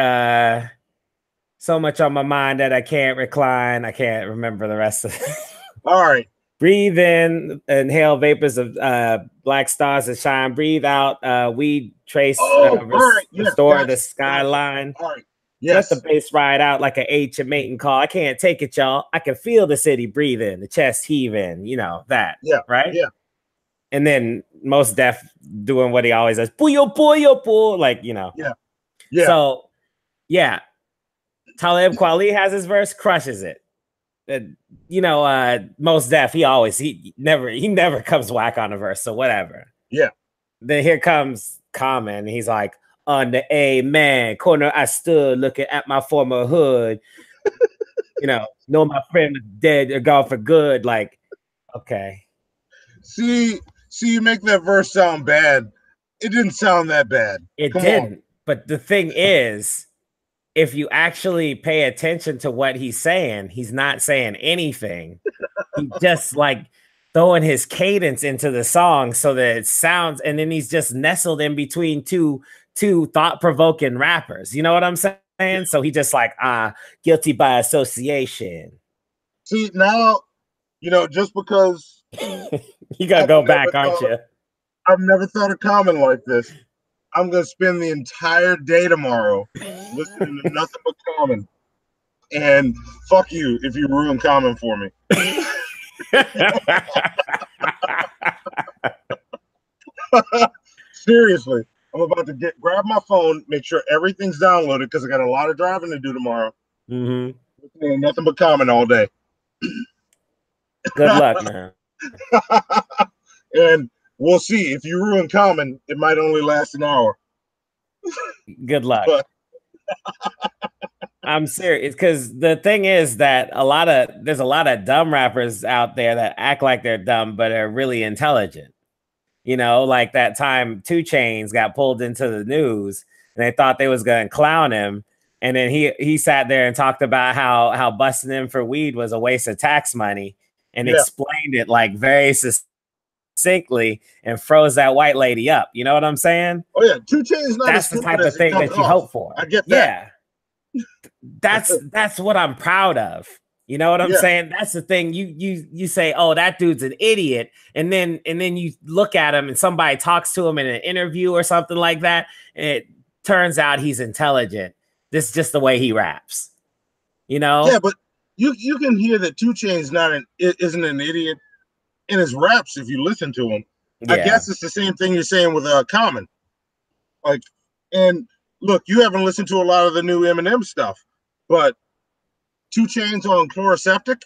so much on my mind that I can't recline. I can't remember the rest of it. All right. Breathe in, inhale vapors of black stars that shine. Breathe out, weed trace, all right. Yes, restore the gotcha. skyline. All right. Let the Yes. bass ride out like an H a mating call. I can't take it, y'all. I can feel the city breathing, the chest heaving, you know, that. Yeah. Right? Yeah. And then Most Def doing what he always does. Puyo, puyo, puyo. Like, you know. Yeah. Yeah. So, yeah. Talib Kweli has his verse, crushes it. You know, Most Def, he never comes whack on a verse, so whatever. Yeah. Then here comes Common. He's like, on the amen corner, I stood looking at my former hood. You know my friend is dead or gone for good. Like, okay. See, you make that verse sound bad. It didn't sound that bad. It Come didn't. on. But the thing is, if you actually pay attention to what he's saying, he's not saying anything. He's just like throwing his cadence into the song so that it sounds, and then he's just nestled in between two thought-provoking rappers. You know what I'm saying? So he just like, guilty by association. See, now, just because you gotta go back, aren't you? I've never thought of Common like this. I'm gonna spend the entire day tomorrow listening to nothing but Common. And fuck you if you ruin Common for me. Seriously, I'm about to grab my phone, make sure everything's downloaded because I got a lot of driving to do tomorrow. Mm-hmm. Nothing but Common all day. Good luck, man. And we'll see. If you ruin Common, it might only last an hour. Good luck. I'm serious, because the thing is that there's a lot of dumb rappers out there that act like they're dumb but are really intelligent. You know, like that time 2 Chainz got pulled into the news and they thought they was gonna clown him, and then he sat there and talked about how busting him for weed was a waste of tax money and explained it like very succinctly and froze that white lady up. You know what I'm saying? Oh yeah, 2 Chainz. That's the type of thing that you hope for. I get that. Yeah, that's what I'm proud of. You know what I'm saying? That's the thing. You say, oh, that dude's an idiot, and then you look at him and somebody talks to him in an interview or something like that, and it turns out he's intelligent. This is just the way he raps. You know? Yeah, but you can hear that 2 Chainz isn't an idiot in his raps if you listen to him. Yeah. I guess it's the same thing you're saying with Common. Like, and look, you haven't listened to a lot of the new Eminem stuff, but 2 Chainz on Chloroseptic,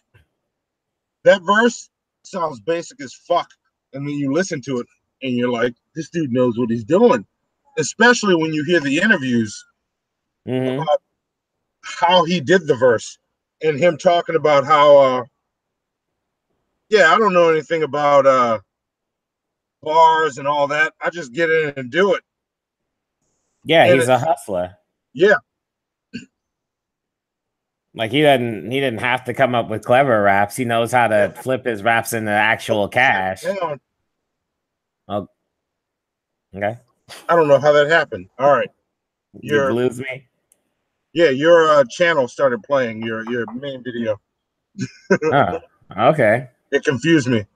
that verse sounds basic as fuck. And then you listen to it and you're like, this dude knows what he's doing. Especially when you hear the interviews about how he did the verse and him talking about how, I don't know anything about bars and all that. I just get in and do it. Yeah, and he's a hustler. Yeah. Like he didn't have to come up with clever raps. He knows how to flip his raps into actual cash. Hang on. Oh, okay. I don't know how that happened. All right. You lose me? Yeah, your channel started playing your main video. Oh, okay. It confused me.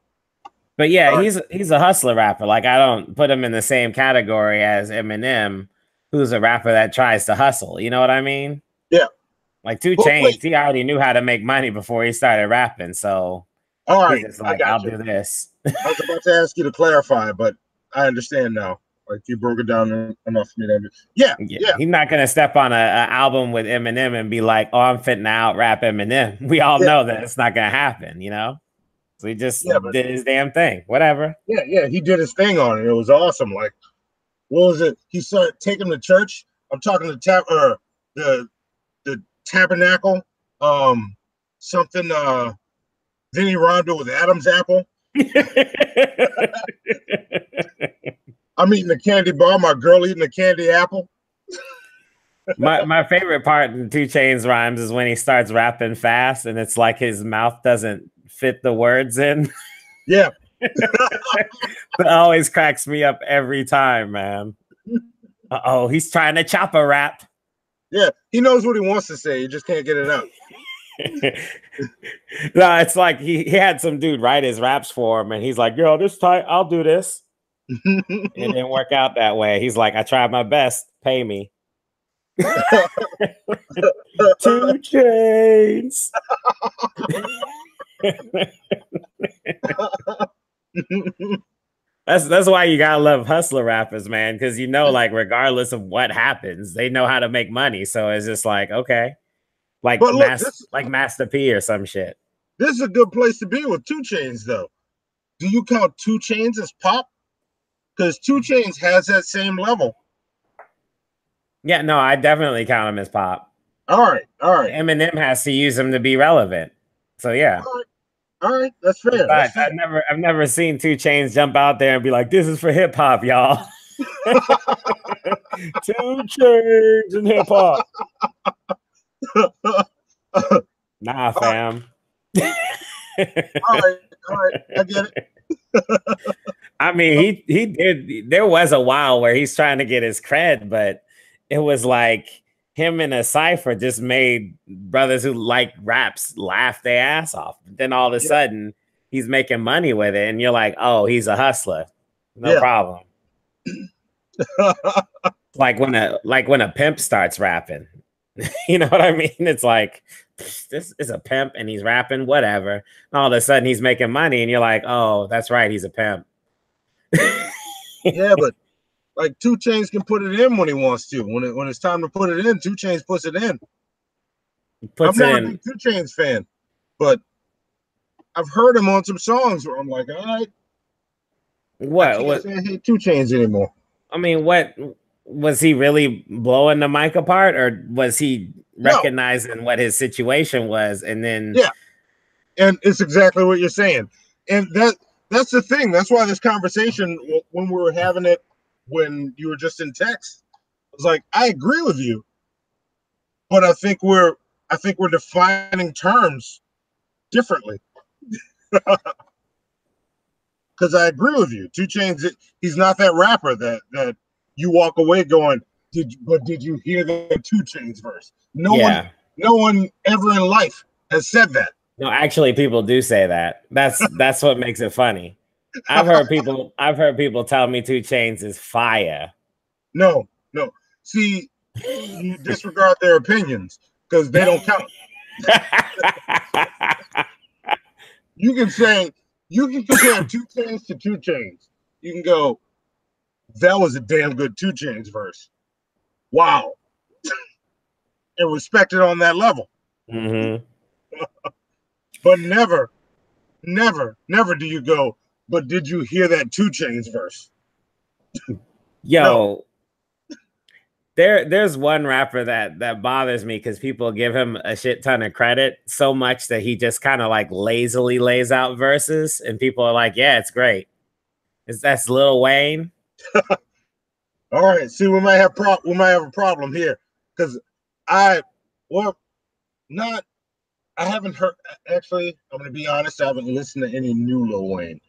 But yeah, he's a hustler rapper. Like I don't put him in the same category as Eminem, who's a rapper that tries to hustle. You know what I mean? Yeah. Like 2 Chainz, he already knew how to make money before he started rapping. So all right, he's just like, I'll do this. I was about to ask you to clarify, but I understand now. Like you broke it down enough for me to understand. Yeah. He's not gonna step on an album with Eminem and be like, "Oh, I'm fitting to out rap Eminem." We all know that it's not gonna happen, you know. So he just did his damn thing. Whatever. Yeah, he did his thing on it. It was awesome. Like, what was it? He started taking him to church. I'm talking to the Tabernacle, something Vinny Rondo with Adam's apple. I'm eating a candy bar, my girl eating a candy apple. my favorite part in 2 Chainz rhymes is when he starts rapping fast and it's like his mouth doesn't fit the words in. Yeah. It always cracks me up every time, man. He's trying to chop a rap. Yeah, he knows what he wants to say. He just can't get it out. No, it's like he had some dude write his raps for him, and he's like, "Yo, this tight, I'll do this." And it didn't work out that way. He's like, "I tried my best, pay me." 2 Chains. That's why you gotta love hustler rappers, man, because you know, like, regardless of what happens, they know how to make money. So it's just like, okay, like like Master P or some shit. This is a good place to be with 2 Chains, though. Do you count 2 Chains as pop? Because 2 Chains has that same level. Yeah, no, I definitely count him as pop. All right. Eminem has to use him to be relevant. So yeah. All right, that's fair. That's fair. I've never seen 2 Chains jump out there and be like, "This is for hip hop, y'all." 2 Chains and hip hop. Nah, fam. All right, I get it. I mean, he did. There was a while where he's trying to get his cred, but it was like him and a cipher just made brothers who like raps laugh their ass off. But then all of a sudden, he's making money with it, and you're like, "Oh, he's a hustler, no problem." like when a pimp starts rapping, you know what I mean? It's like, this is a pimp and he's rapping, whatever. And all of a sudden, he's making money, and you're like, "Oh, that's right, he's a pimp." Yeah, but like 2 Chains can put it in when he wants to. When it's time to put it in, 2 Chains puts it in. I'm not a big 2 Chains fan, but I've heard him on some songs where I'm like, all right. What? I hate 2 Chains anymore. I mean, what was he really blowing the mic apart, or was he recognizing what his situation was, and then and it's exactly what you're saying, and that's the thing. That's why this conversation, when we were having it, when you were just in text, I was like, I agree with you, but I think we're defining terms differently. Because I agree with you. 2 Chains, he's not that rapper that you walk away going, did you hear the 2 Chains verse? No one ever in life has said that. No, actually, people do say that. That's what makes it funny. I've heard people tell me 2 Chains is fire. No. See, you disregard their opinions because they don't count. You can compare 2 Chains to 2 Chains. You can go, that was a damn good 2 Chains verse. Wow. And respect it on that level. Mm-hmm. But never do you go, but did you hear that 2 Chains verse? Yo, no. There's one rapper that bothers me because people give him a shit ton of credit so much that he just kind of like lazily lays out verses, and people are like, "Yeah, it's great." That's Lil Wayne. All right, see, we might have a problem here because I haven't heard. Actually, I'm going to be honest. I haven't listened to any new Lil Wayne.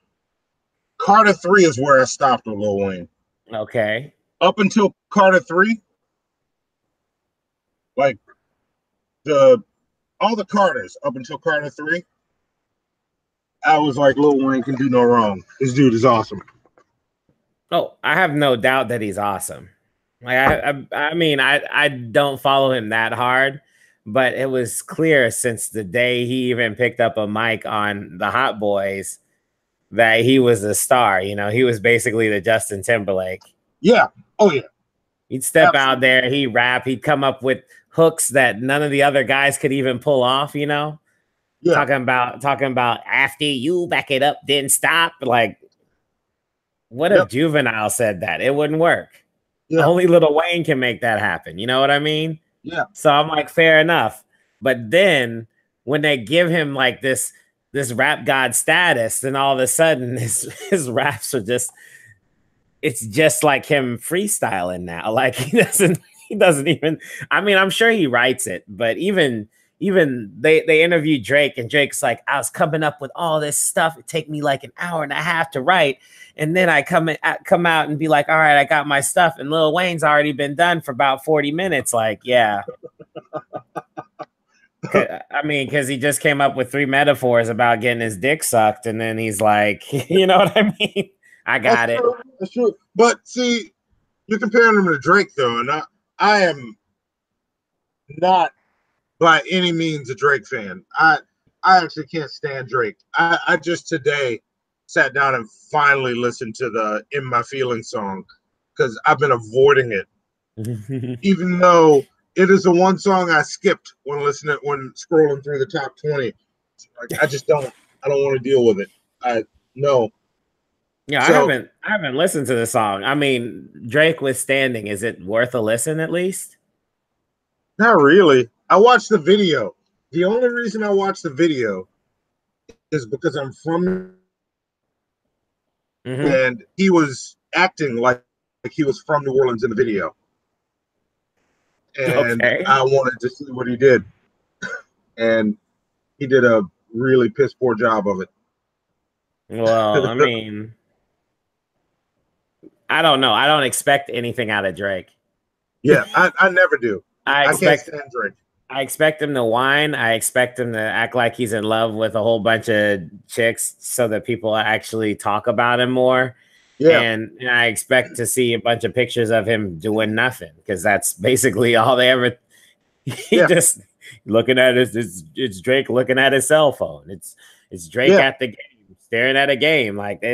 Carter 3 is where I stopped with Lil Wayne. Okay. Up until Carter 3, like all the Carters up until Carter 3, I was like, Lil Wayne can do no wrong. This dude is awesome. Oh, I have no doubt that he's awesome. Like I mean, I don't follow him that hard, but it was clear since the day he even picked up a mic on the Hot Boys that he was a star. You know, he was basically the Justin Timberlake. Yeah. Oh yeah. He'd step out there, he'd rap, he'd come up with hooks that none of the other guys could even pull off, you know? Yeah. Talking about after you back it up, then stop. Like, what if Juvenile said that? It wouldn't work. Yeah. Only Lil Wayne can make that happen. You know what I mean? Yeah. So I'm like, fair enough. But then when they give him like this rap god status, then all of a sudden his raps are just, it's just like him freestyling now. Like he doesn't even, I mean, I'm sure he writes it, but even they interviewed Drake, and Drake's like, I was coming up with all this stuff. It take me like an hour and a half to write. And then I come out and be like, all right, I got my stuff. And Lil Wayne's already been done for about 40 minutes. Like, yeah. I mean, because he just came up with 3 metaphors about getting his dick sucked, and then he's like, you know what I mean? I got it. True. That's true. But see, you're comparing him to Drake, though, and I am not by any means a Drake fan. I actually can't stand Drake. I just today sat down and finally listened to the "In My Feelings" song because I've been avoiding it, even though it is the one song I skipped when scrolling through the top 20. Like, I don't want to deal with it. No. Yeah, so, I haven't listened to the song. I mean, Drake withstanding, is it worth a listen at least? Not really. I watched the video. The only reason I watched the video is because I'm from and he was acting like he was from New Orleans in the video. And I wanted to see what he did. And he did a really piss poor job of it. Well, I mean, I don't know. I don't expect anything out of Drake. Yeah, I never do. I can't stand Drake. I expect him to whine. I expect him to act like he's in love with a whole bunch of chicks so that people actually talk about him more. Yeah. And I expect to see a bunch of pictures of him doing nothing because that's basically all they ever. Just looking at it's Drake looking at his cell phone. It's Drake at the game, staring at a game. Like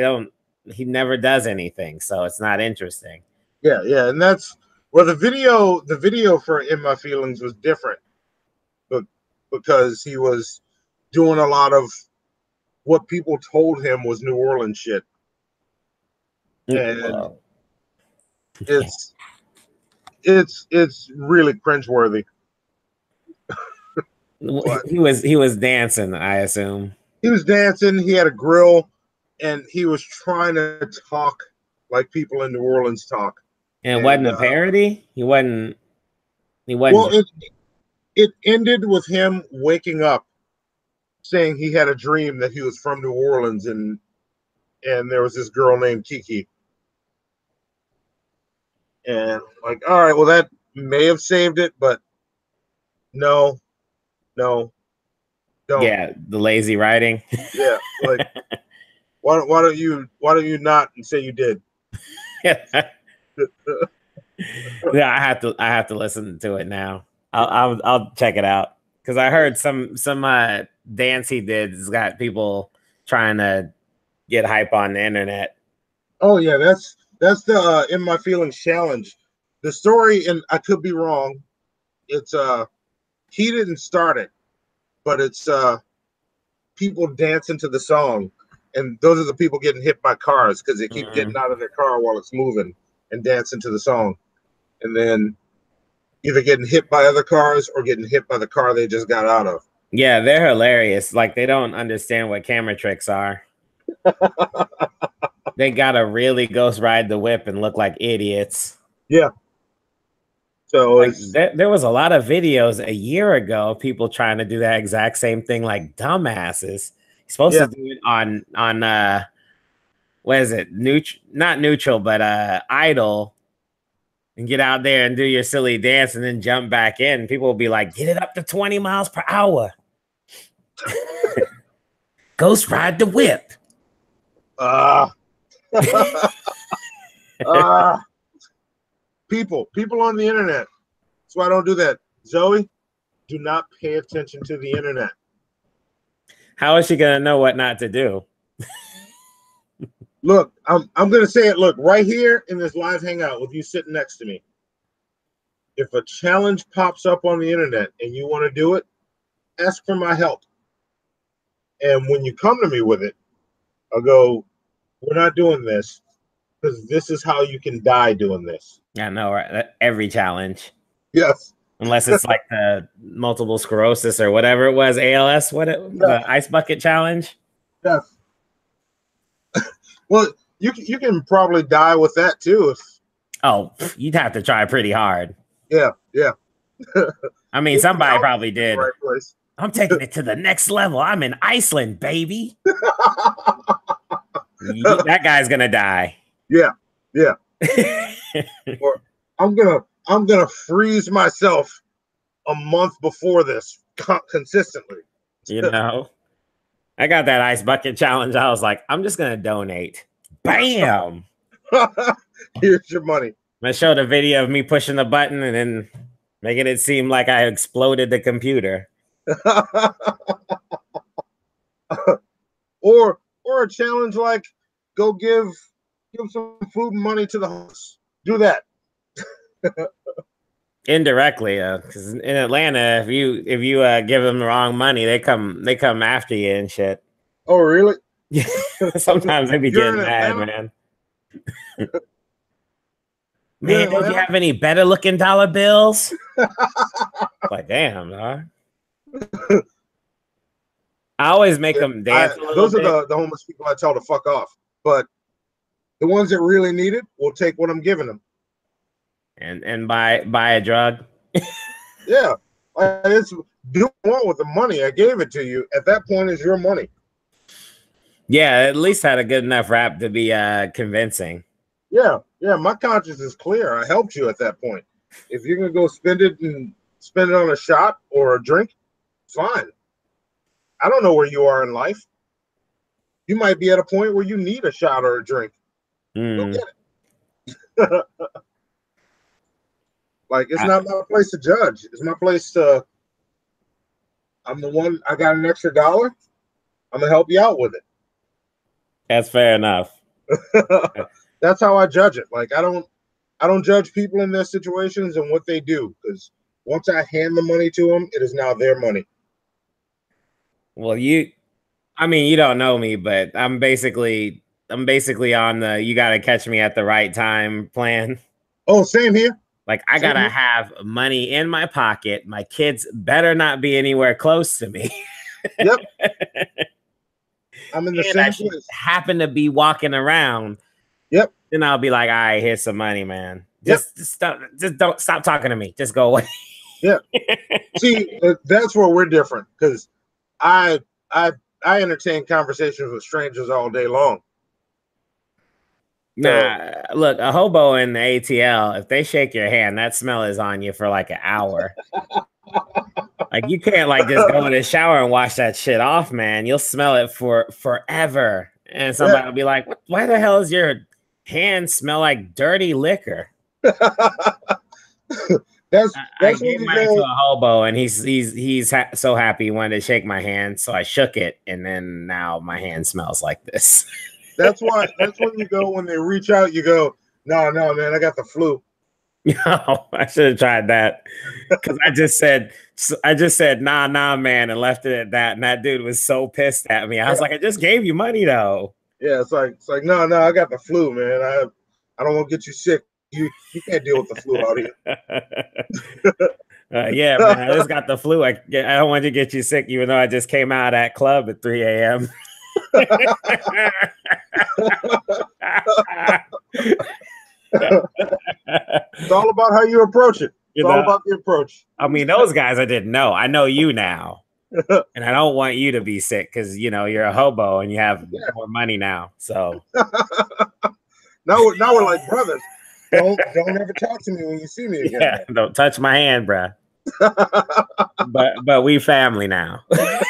he never does anything. So it's not interesting. Yeah. Yeah. And that's the video for "In My Feelings" was different. Because he was doing a lot of what people told him was New Orleans shit. And it's really cringeworthy. He was dancing, I assume. He was dancing, he had a grill, and he was trying to talk like people in New Orleans talk. And it wasn't a parody? He wasn't well, it ended with him waking up saying he had a dream that he was from New Orleans and there was this girl named Kiki. And like, all right, well, that may have saved it, but no, don't. Yeah, the lazy writing. Yeah, like why don't you not and say you did? Yeah, I have to listen to it now. I'll check it out because I heard some dance he did has got people trying to get hype on the internet. Oh yeah, that's the "In My Feelings" challenge. The story, and I could be wrong. It's he didn't start it, but it's people dancing to the song, and those are the people getting hit by cars because they keep getting out of their car while it's moving and dancing to the song, and then either getting hit by other cars or getting hit by the car they just got out of. Yeah, they're hilarious. Like they don't understand what camera tricks are. They gotta really ghost ride the whip and look like idiots. Yeah. So like, there was a lot of videos a year ago, people trying to do that exact same thing like dumbasses. You're supposed to do it on what is it? Not neutral, but idle. And get out there and do your silly dance and then jump back in. People will be like, get it up to 20 miles per hour. Ghost ride the whip. People on the internet. That's why I don't do that. Zoe, do not pay attention to the internet. How is she gonna know what not to do? Look, I'm gonna say it. Look, right here in this live hangout with you sitting next to me. If a challenge pops up on the internet and you want to do it, ask for my help. And when you come to me with it, I'll go, we're not doing this because this is how you can die doing this. Yeah, no, right? Every challenge. Yes. Unless it's like the multiple sclerosis or whatever it was, ALS, the ice bucket challenge. Yes. Well, you can probably die with that too. You'd have to try pretty hard. Yeah. I mean, somebody probably did. Right place. I'm taking it to the next level. I'm in Iceland, baby. That guy's gonna die. Yeah. Or I'm gonna freeze myself a month before this consistently. You know, I got that ice bucket challenge. I was like, I'm just gonna donate. Bam! Here's your money. I showed a video of me pushing the button and then making it seem like I exploded the computer. or a challenge like go give some food and money to the homeless. Do that. Indirectly, because in Atlanta, if you give them the wrong money, they come after you and shit. Oh, really? Yeah. Sometimes they be getting mad, man. Man, don't you have any better looking dollar bills? Like, damn, huh? I always make them dance. Those are the homeless people I tell to fuck off. But the ones that really need it will take what I'm giving them. And buy a drug. Yeah. It's do what you want with the money. I gave it to you. At that point, it's your money. Yeah, at least had a good enough rap to be convincing. Yeah, my conscience is clear. I helped you at that point. If you're gonna go spend it on a shot or a drink, fine. I don't know where you are in life. You might be at a point where you need a shot or a drink. Go get it. Like, it's not my place to judge. It's my place to. I'm the one. I got an extra $1. I'm gonna help you out with it. That's fair enough. That's how I judge it. Like, I don't judge people in their situations and what they do, because once I hand the money to them, it is now their money. Well, you don't know me, but I'm basically on the you got to catch me at the right time plan. Oh, same here. Like, I got to have money in my pocket. My kids better not be anywhere close to me. Yep. I'm in the same place. Happen to be walking around. Yep. Then I'll be like, all right, here's some money, man. Just don't stop talking to me. Just go away. Yeah. See, that's where we're different, because I entertain conversations with strangers all day long. Nah, look, a hobo in the ATL, if they shake your hand, that smell is on you for like an hour. Like, you can't like just go in the shower and wash that shit off, man. You'll smell it for forever. And somebody will be like, why the hell does your hand smell like dirty liquor? I gave mine to a hobo, and he's so happy he wanted to shake my hand, so I shook it, and then now my hand smells like this. That's when you go, when they reach out, you go, no, man, I got the flu. No, I should have tried that, because I just said, nah, man, and left it at that. And that dude was so pissed at me. I was like, I just gave you money though. Yeah, it's like no, I got the flu, man. I don't want to get you sick. You can't deal with the flu out here. Yeah, man, I just got the flu. I don't want to get you sick, even though I just came out of that club at 3 a.m. It's all about how you approach it. It's all about the approach. I mean, those guys I didn't know. I know you now. And I don't want you to be sick, because you're a hobo and you have more money now. So now we're like brothers. Don't ever talk to me when you see me again. Yeah, don't touch my hand, bruh. but we family now. My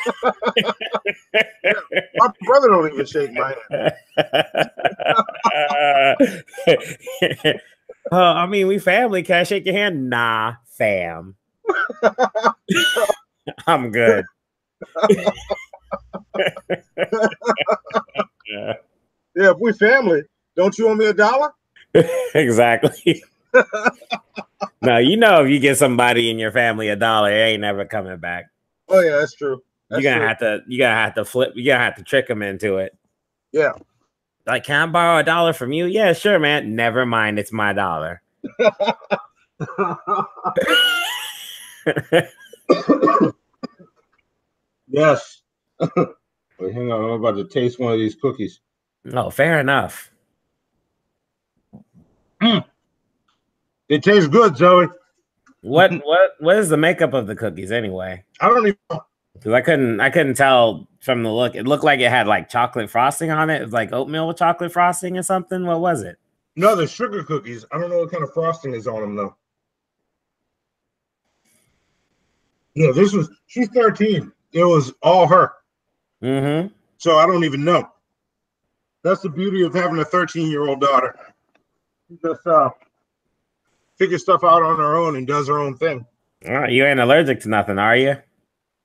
brother don't even shake my hand. I mean, we family. Can I shake your hand? Nah, fam. I'm good. Yeah, if we family, don't you owe me $1? Exactly. Now, if you get somebody in your family $1, it ain't never coming back. Oh yeah, that's true. You're gonna have to flip. You're gonna have to trick them into it. Yeah. Like, can I borrow $1 from you? Yeah, sure, man. Never mind, it's my $1. Yes. Wait, hang on. I'm about to taste one of these cookies. Oh, fair enough. It tastes good, Joey. What is the makeup of the cookies anyway? I don't even know. Because I couldn't tell from the look. It looked like it had like chocolate frosting on it. It was like oatmeal with chocolate frosting or something. What was it? No, they're sugar cookies. I don't know what kind of frosting is on them though. Yeah, she's 13. It was all her. Mm-hmm. So I don't even know. That's the beauty of having a 13-year-old daughter. She just figures stuff out on her own and does her own thing. You ain't allergic to nothing, are you?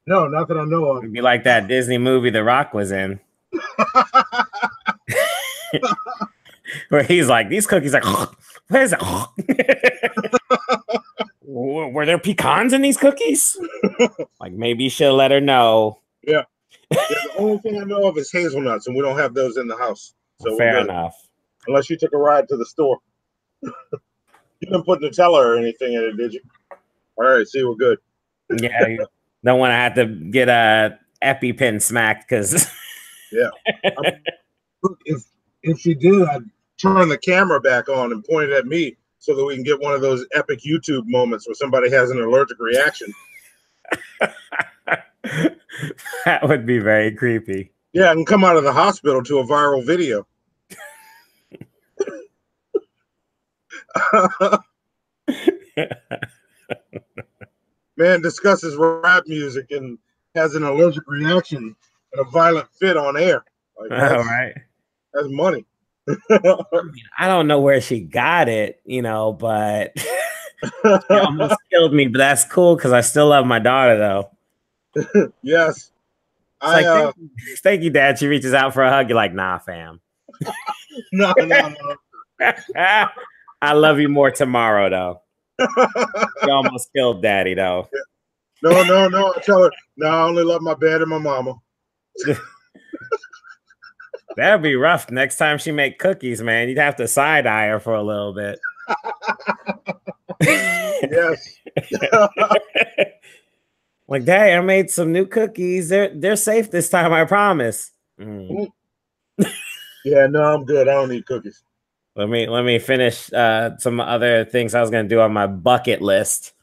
No, not that I know of. It'd be like that Disney movie The Rock was in. Where he's like, these cookies like, what is it? Were there pecans in these cookies? Like, maybe you should let her know. Yeah. The only thing I know of is hazelnuts, and we don't have those in the house. So Fair enough. Unless you took a ride to the store. You didn't put Nutella or anything in it, did you? All right, see, we're good. Yeah, you don't want to have to get a EpiPen smacked because. Yeah. If she did, I'd turn the camera back on and point it at me so that we can get one of those epic YouTube moments where somebody has an allergic reaction. That would be very creepy. Yeah, I can come out of the hospital to a viral video. Man discusses rap music and has an allergic reaction and a violent fit on air. Like, All right. That's money. I don't know where she got it, but she almost killed me. But that's cool because I still love my daughter, though. Yes. Thank you, Dad. She reaches out for a hug. You're like, nah, fam. No. I love you more tomorrow, though. You almost killed Daddy, though. No. I tell her, no, I only love my dad and my mama. That'd be rough. Next time she make cookies, man, you'd have to side eye her for a little bit. Yes. Like, Dad, I made some new cookies. They're safe this time, I promise. Yeah, no, I'm good. I don't need cookies. Let me finish some other things I was gonna do on my bucket list,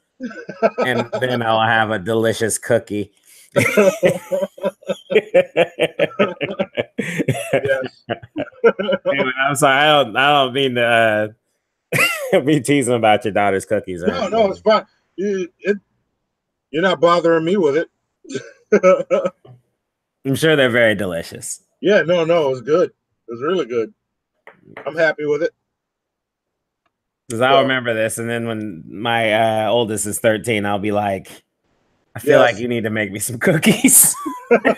and then I'll have a delicious cookie. Yes. Anyway, I'm sorry. I don't mean to be teasing about your daughter's cookies. No, it's fine. You're not bothering me with it. I'm sure they're very delicious. Yeah, no, it was good. It was really good. I'm happy with it. Because I'll remember this, and then when my oldest is 13, I'll be like, I feel like you need to make me some cookies. I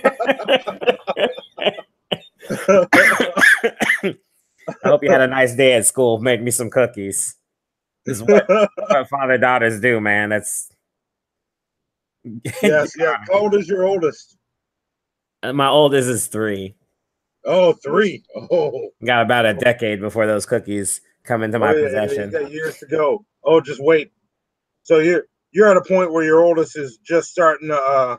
hope you had a nice day at school. Make me some cookies. This is what father-daughters do, man. That's yes. How old is your oldest? My oldest is 3. Oh, 3. Oh, got about a decade before those cookies come into my possession. You got years to go. Oh, just wait. So you're at a point where your oldest is just starting to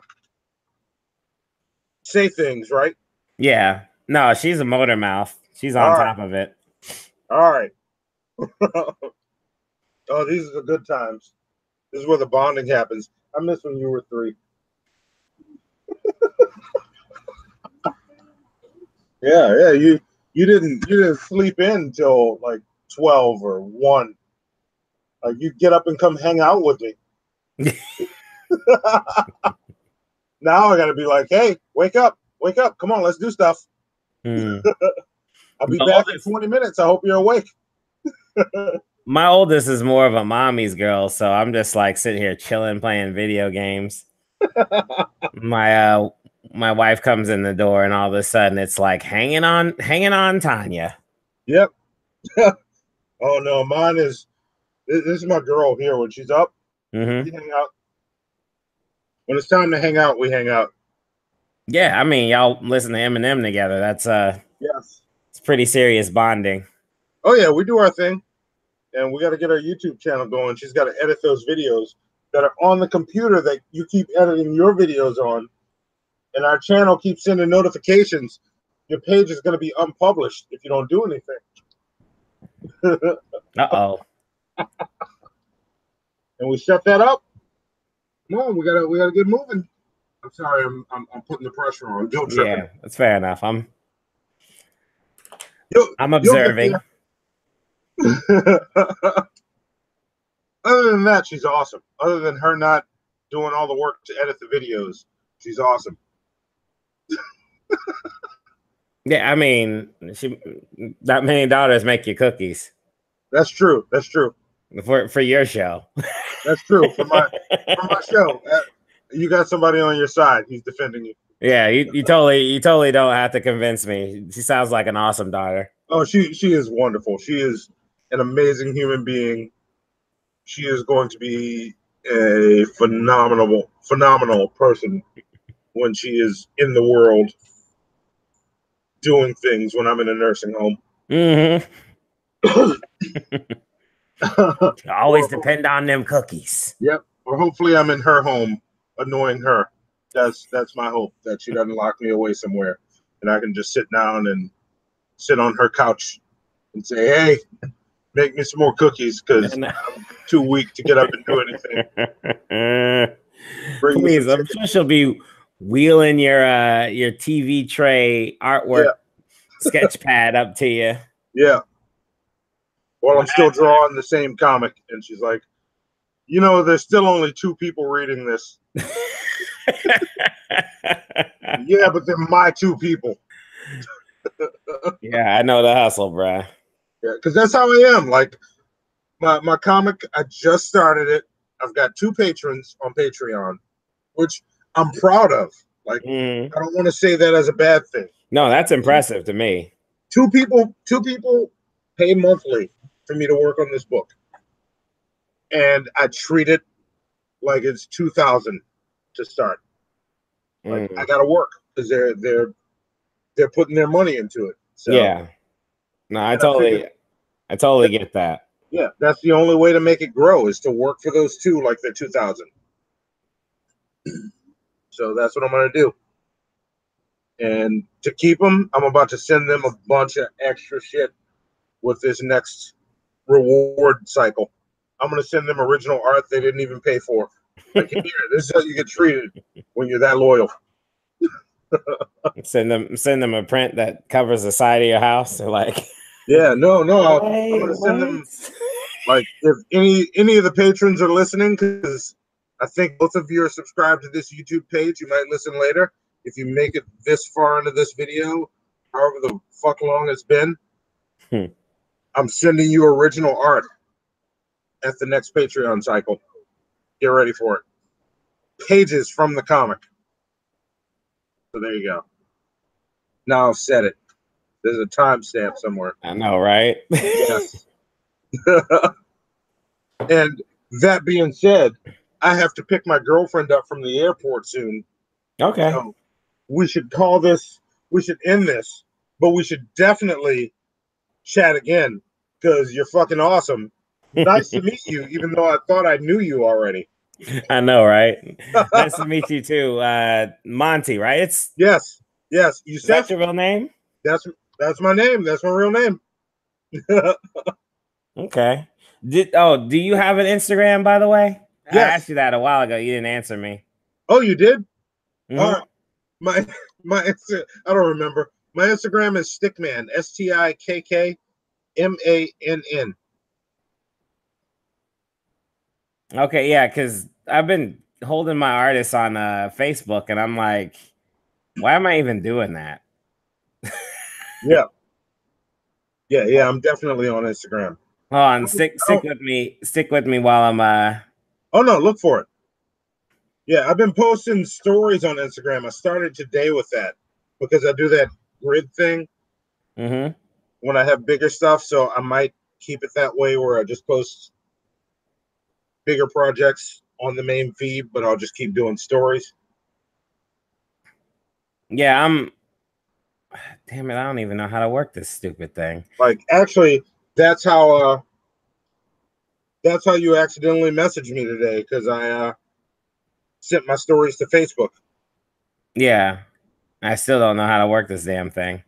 say things, right? Yeah. No, she's a motor mouth. She's on top of it. All right. Oh, these are the good times. This is where the bonding happens. I miss when you were 3. Yeah. You didn't sleep in until like 12 or 1. Like you get up and come hang out with me. Now I gotta be like, hey, wake up, come on, let's do stuff. I'll be back in 20 minutes. I hope you're awake. My oldest is more of a mommy's girl, so I'm just like sitting here chilling, playing video games. My wife comes in the door, and all of a sudden it's like hanging on, Tanya. Yep. Oh no, mine is. This is my girl here. When she's up, we hang out. When it's time to hang out, we hang out. Yeah, I mean, y'all listen to Eminem together. That's yes, it's pretty serious bonding. Oh yeah, we do our thing, and we got to get our YouTube channel going. She's got to edit those videos that are on the computer that you keep editing your videos on, and our channel keeps sending notifications. Your page is going to be unpublished if you don't do anything. Uh-oh. And we set that up. Come on, we gotta get moving. I'm sorry, I'm putting the pressure on. Guilt tripping. Yeah, that's fair enough. I'm observing. Other than that, she's awesome. Other than her not doing all the work to edit the videos. She's awesome. Yeah, I mean, that many daughters make you cookies. That's true. That's true. For your show. That's true. For my show. You got somebody on your side. He's defending you. Yeah, you totally don't have to convince me. She sounds like an awesome daughter. Oh, she is wonderful. She is an amazing human being. She is going to be a phenomenal person when she is in the world doing things when I'm in a nursing home. Always depend on them cookies. Yep. Or hopefully I'm in her home annoying her. That's my hope, that she doesn't lock me away somewhere and I can just sit down and sit on her couch and say, hey, make me some more cookies because I'm too weak to get up and do anything. Please, I'm sure she'll be wheeling your TV tray artwork sketch pad up to you. Yeah. While I'm still drawing the same comic. And she's like, you know, there's still only 2 people reading this. Yeah, but they're my 2 people. Yeah, I know the hustle, bruh. Yeah, because that's how I am. Like, my comic, I just started it. I've got 2 patrons on Patreon, which I'm proud of. Like, I don't want to say that as a bad thing. No, that's impressive to me. 2 people pay monthly for me to work on this book. And I treat it like it's $2,000 to start. Like, I gotta work because they're putting their money into it. So, yeah. No, I totally get that. Yeah, that's the only way to make it grow is to work for those 2 like they're $2,000. So that's what I'm gonna do. And to keep them, I'm about to send them a bunch of extra shit with this next reward cycle. I'm gonna send them original art they didn't even pay for. Like, here, this is how you get treated when you're that loyal. Send them a print that covers the side of your house. They're like, yeah, no, I'm gonna send them. Like, if any of the patrons are listening, because I think both of you are subscribed to this YouTube page, you might listen later. If you make it this far into this video, however the fuck long it's been, I'm sending you original art at the next Patreon cycle. Get ready for it. Pages from the comic. So there you go. Now I've said it. There's a timestamp somewhere. I know, right? Yes. And that being said, I have to pick my girlfriend up from the airport soon. Okay. So we should end this, but we should definitely chat again because you're fucking awesome. Nice to meet you, even though I thought I knew you already. I know, right? Nice to meet you too. Monty, right? Yes. Is that your real name? That's my name. That's my real name. Okay. Do you have an Instagram, by the way? Yes. I asked you that a while ago. You didn't answer me. Oh, you did? Mm-hmm. My I don't remember. My Instagram is Stickman, StikkMann. Okay, yeah, because I've been holding my artists on Facebook, and I'm like, why am I even doing that? Yeah. I'm definitely on Instagram. Hold on, stick with me while I'm Oh no, look for it. Yeah, I've been posting stories on Instagram. I started today with that because I do that grid thing when I have bigger stuff. So I might keep it that way where I just post bigger projects on the main feed, but I'll just keep doing stories. Yeah, damn it, I don't even know how to work this stupid thing. Like, actually, that's how you accidentally messaged me today, because I sent my stories to Facebook. Yeah, I still don't know how to work this damn thing.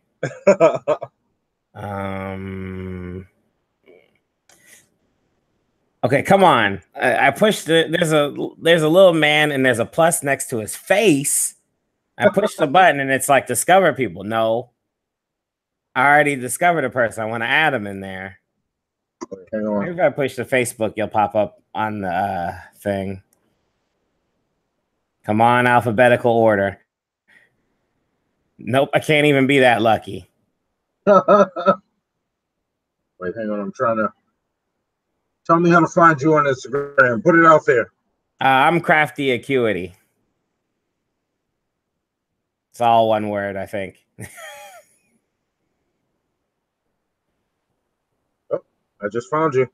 Okay, come on. I pushed it. There's a little man and there's a plus next to his face. I pushed the button and it's like discover people. No, I already discovered a person. I want to add them in there. Hang on. Maybe if I push the Facebook, you'll pop up on the thing. Come on, alphabetical order. Nope, I can't even be that lucky. Wait, hang on. I'm trying to tell me how to find you on Instagram. Put it out there. I'm Crafty Acuity. It's all one word, I think. Oh, I just found you.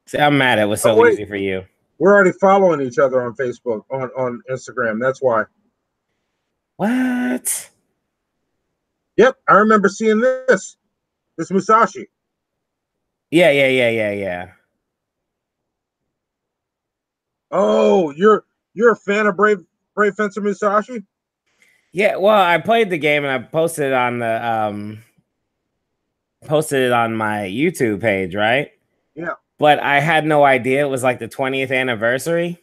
See, I'm mad it was so easy for you. We're already following each other on Facebook, on Instagram. That's why. What? Yep, I remember seeing this Musashi. Yeah. Oh, you're a fan of Brave Fencer Musashi? Yeah, well, I played the game and I posted it on the my YouTube page, right? Yeah. But I had no idea it was like the 20th anniversary.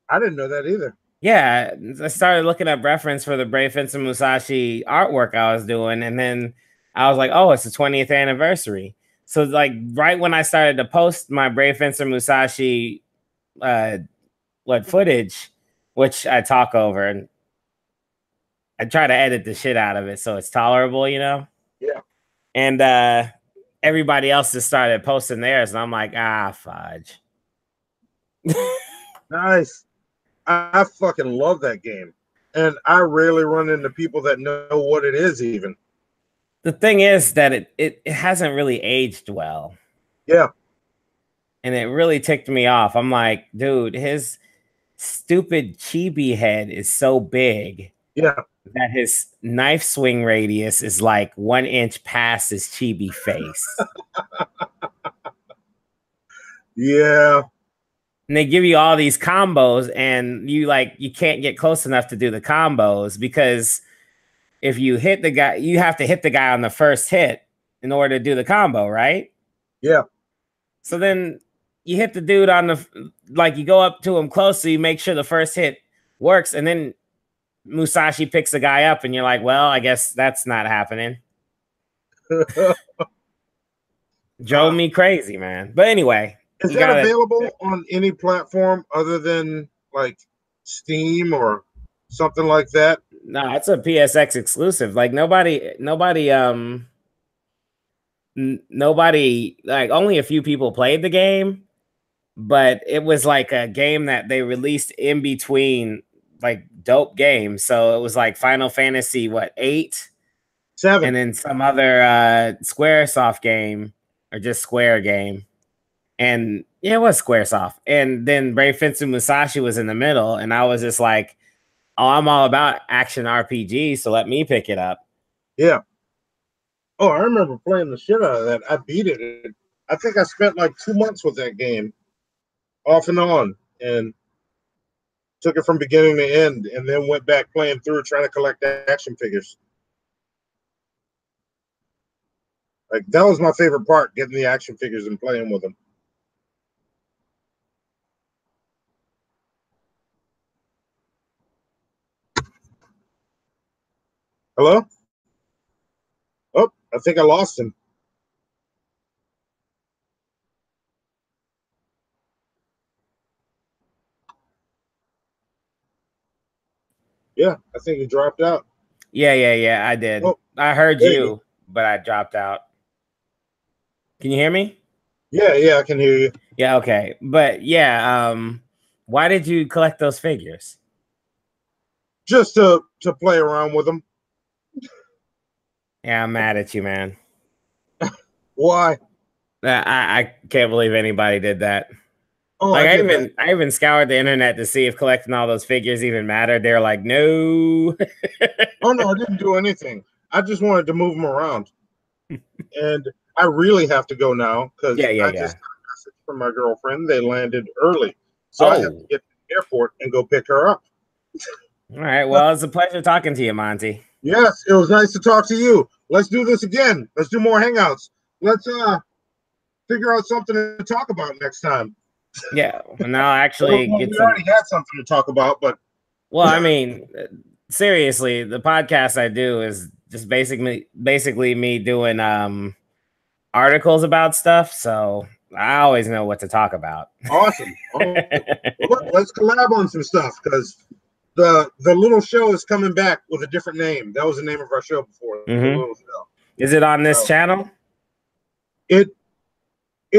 I didn't know that either. Yeah, I started looking up reference for the Brave Fencer Musashi artwork I was doing, and then I was like, oh, it's the 20th anniversary. So like right when I started to post my Brave Fencer Musashi footage, which I talk over, and I try to edit the shit out of it so it's tolerable, you know? Yeah. And everybody else just started posting theirs, and I'm like, fudge. Nice. I fucking love that game. And I rarely run into people that know what it is even. The thing is that it hasn't really aged well. Yeah. And it really ticked me off. I'm like, dude, his stupid chibi head is so big. Yeah. That his knife swing radius is like 1 inch past his chibi face. Yeah. And they give you all these combos, and you can't get close enough to do the combos, because if you hit the guy, you have to hit the guy on the first hit in order to do the combo, right? Yeah. So then you hit the dude on the, you go up to him close, so you make sure the first hit works, and then Musashi picks the guy up, and you're like, well, I guess that's not happening. Drove me crazy, man. But anyway. Is that available on any platform other than like Steam or something like that? No, it's a PSX exclusive. Like nobody, like only a few people played the game, but it was like a game that they released in between like dope games. So it was like Final Fantasy, 8, 7, and then some other Squaresoft game, or just Square game. And yeah, it was Squaresoft. And then Brave Fencer Musashi was in the middle, and I was just like, oh, I'm all about action RPG, so let me pick it up. Yeah. Oh, I remember playing the shit out of that. I beat it. I think I spent like 2 months with that game, off and on, and took it from beginning to end, and then went back playing through, trying to collect action figures. Like, that was my favorite part, getting the action figures and playing with them. Hello? Oh, I think I lost him. Yeah, I think he dropped out. Yeah, I did. Oh, I heard you, but I dropped out. Can you hear me? Yeah, I can hear you. Yeah, okay. But yeah, why did you collect those figures? Just to play around with them. Yeah, I'm mad at you, man. Why? I can't believe anybody did that. Oh, like I even scoured the internet to see if collecting all those figures even mattered. They're like, no. Oh no, I didn't do anything. I just wanted to move them around. And I really have to go now because I just got a message from my girlfriend. They landed early, so I have to get to the airport and go pick her up. All right. Well, it's a pleasure talking to you, Monty. Yes, it was nice to talk to you. Let's do this again. Let's do more hangouts. Let's figure out something to talk about next time. Yeah. No, actually, we already had something to talk about, but well, I mean, seriously, the podcast I do is just basically me doing articles about stuff. So I always know what to talk about. Awesome. Well, look, let's collab on some stuff because the little show is coming back with a different name. That was the name of our show before. The little show. Is it on this channel? It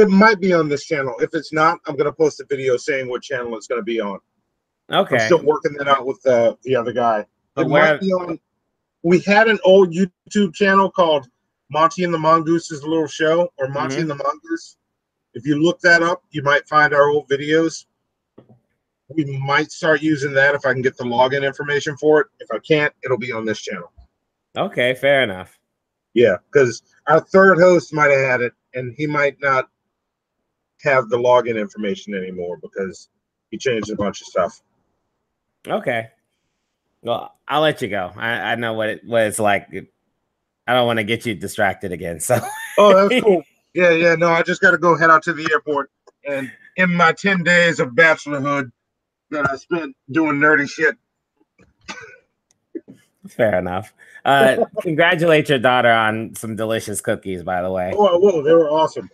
might be on this channel. If it's not, I'm gonna post a video saying what channel it's gonna be on. Okay. I'm still working that out with the other guy. But It might be on. We had an old YouTube channel called Monty and the Mongoose's Little Show, or Monty and the Mongoose. If you look that up, you might find our old videos. We might start using that if I can get the login information for it. If I can't, it'll be on this channel. Okay, fair enough. Yeah, because our third host might have had it, and he might not have the login information anymore because he changed a bunch of stuff. Okay. Well, I'll let you go. I know what it's like. I don't want to get you distracted again. So. Oh, that's cool. Yeah. No, I just got to go head out to the airport. And in my 10 days of bachelorhood that I spent doing nerdy shit. Fair enough. Congratulate your daughter on some delicious cookies, by the way. Oh, whoa, they were awesome.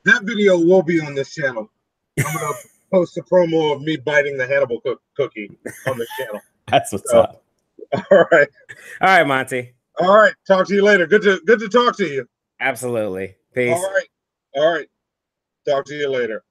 That video will be on this channel. I'm going to post a promo of me biting the Hannibal cookie on this channel. That's what's up. All right. All right, Monty. All right. Talk to you later. Good to talk to you. Absolutely. Peace. All right. Talk to you later.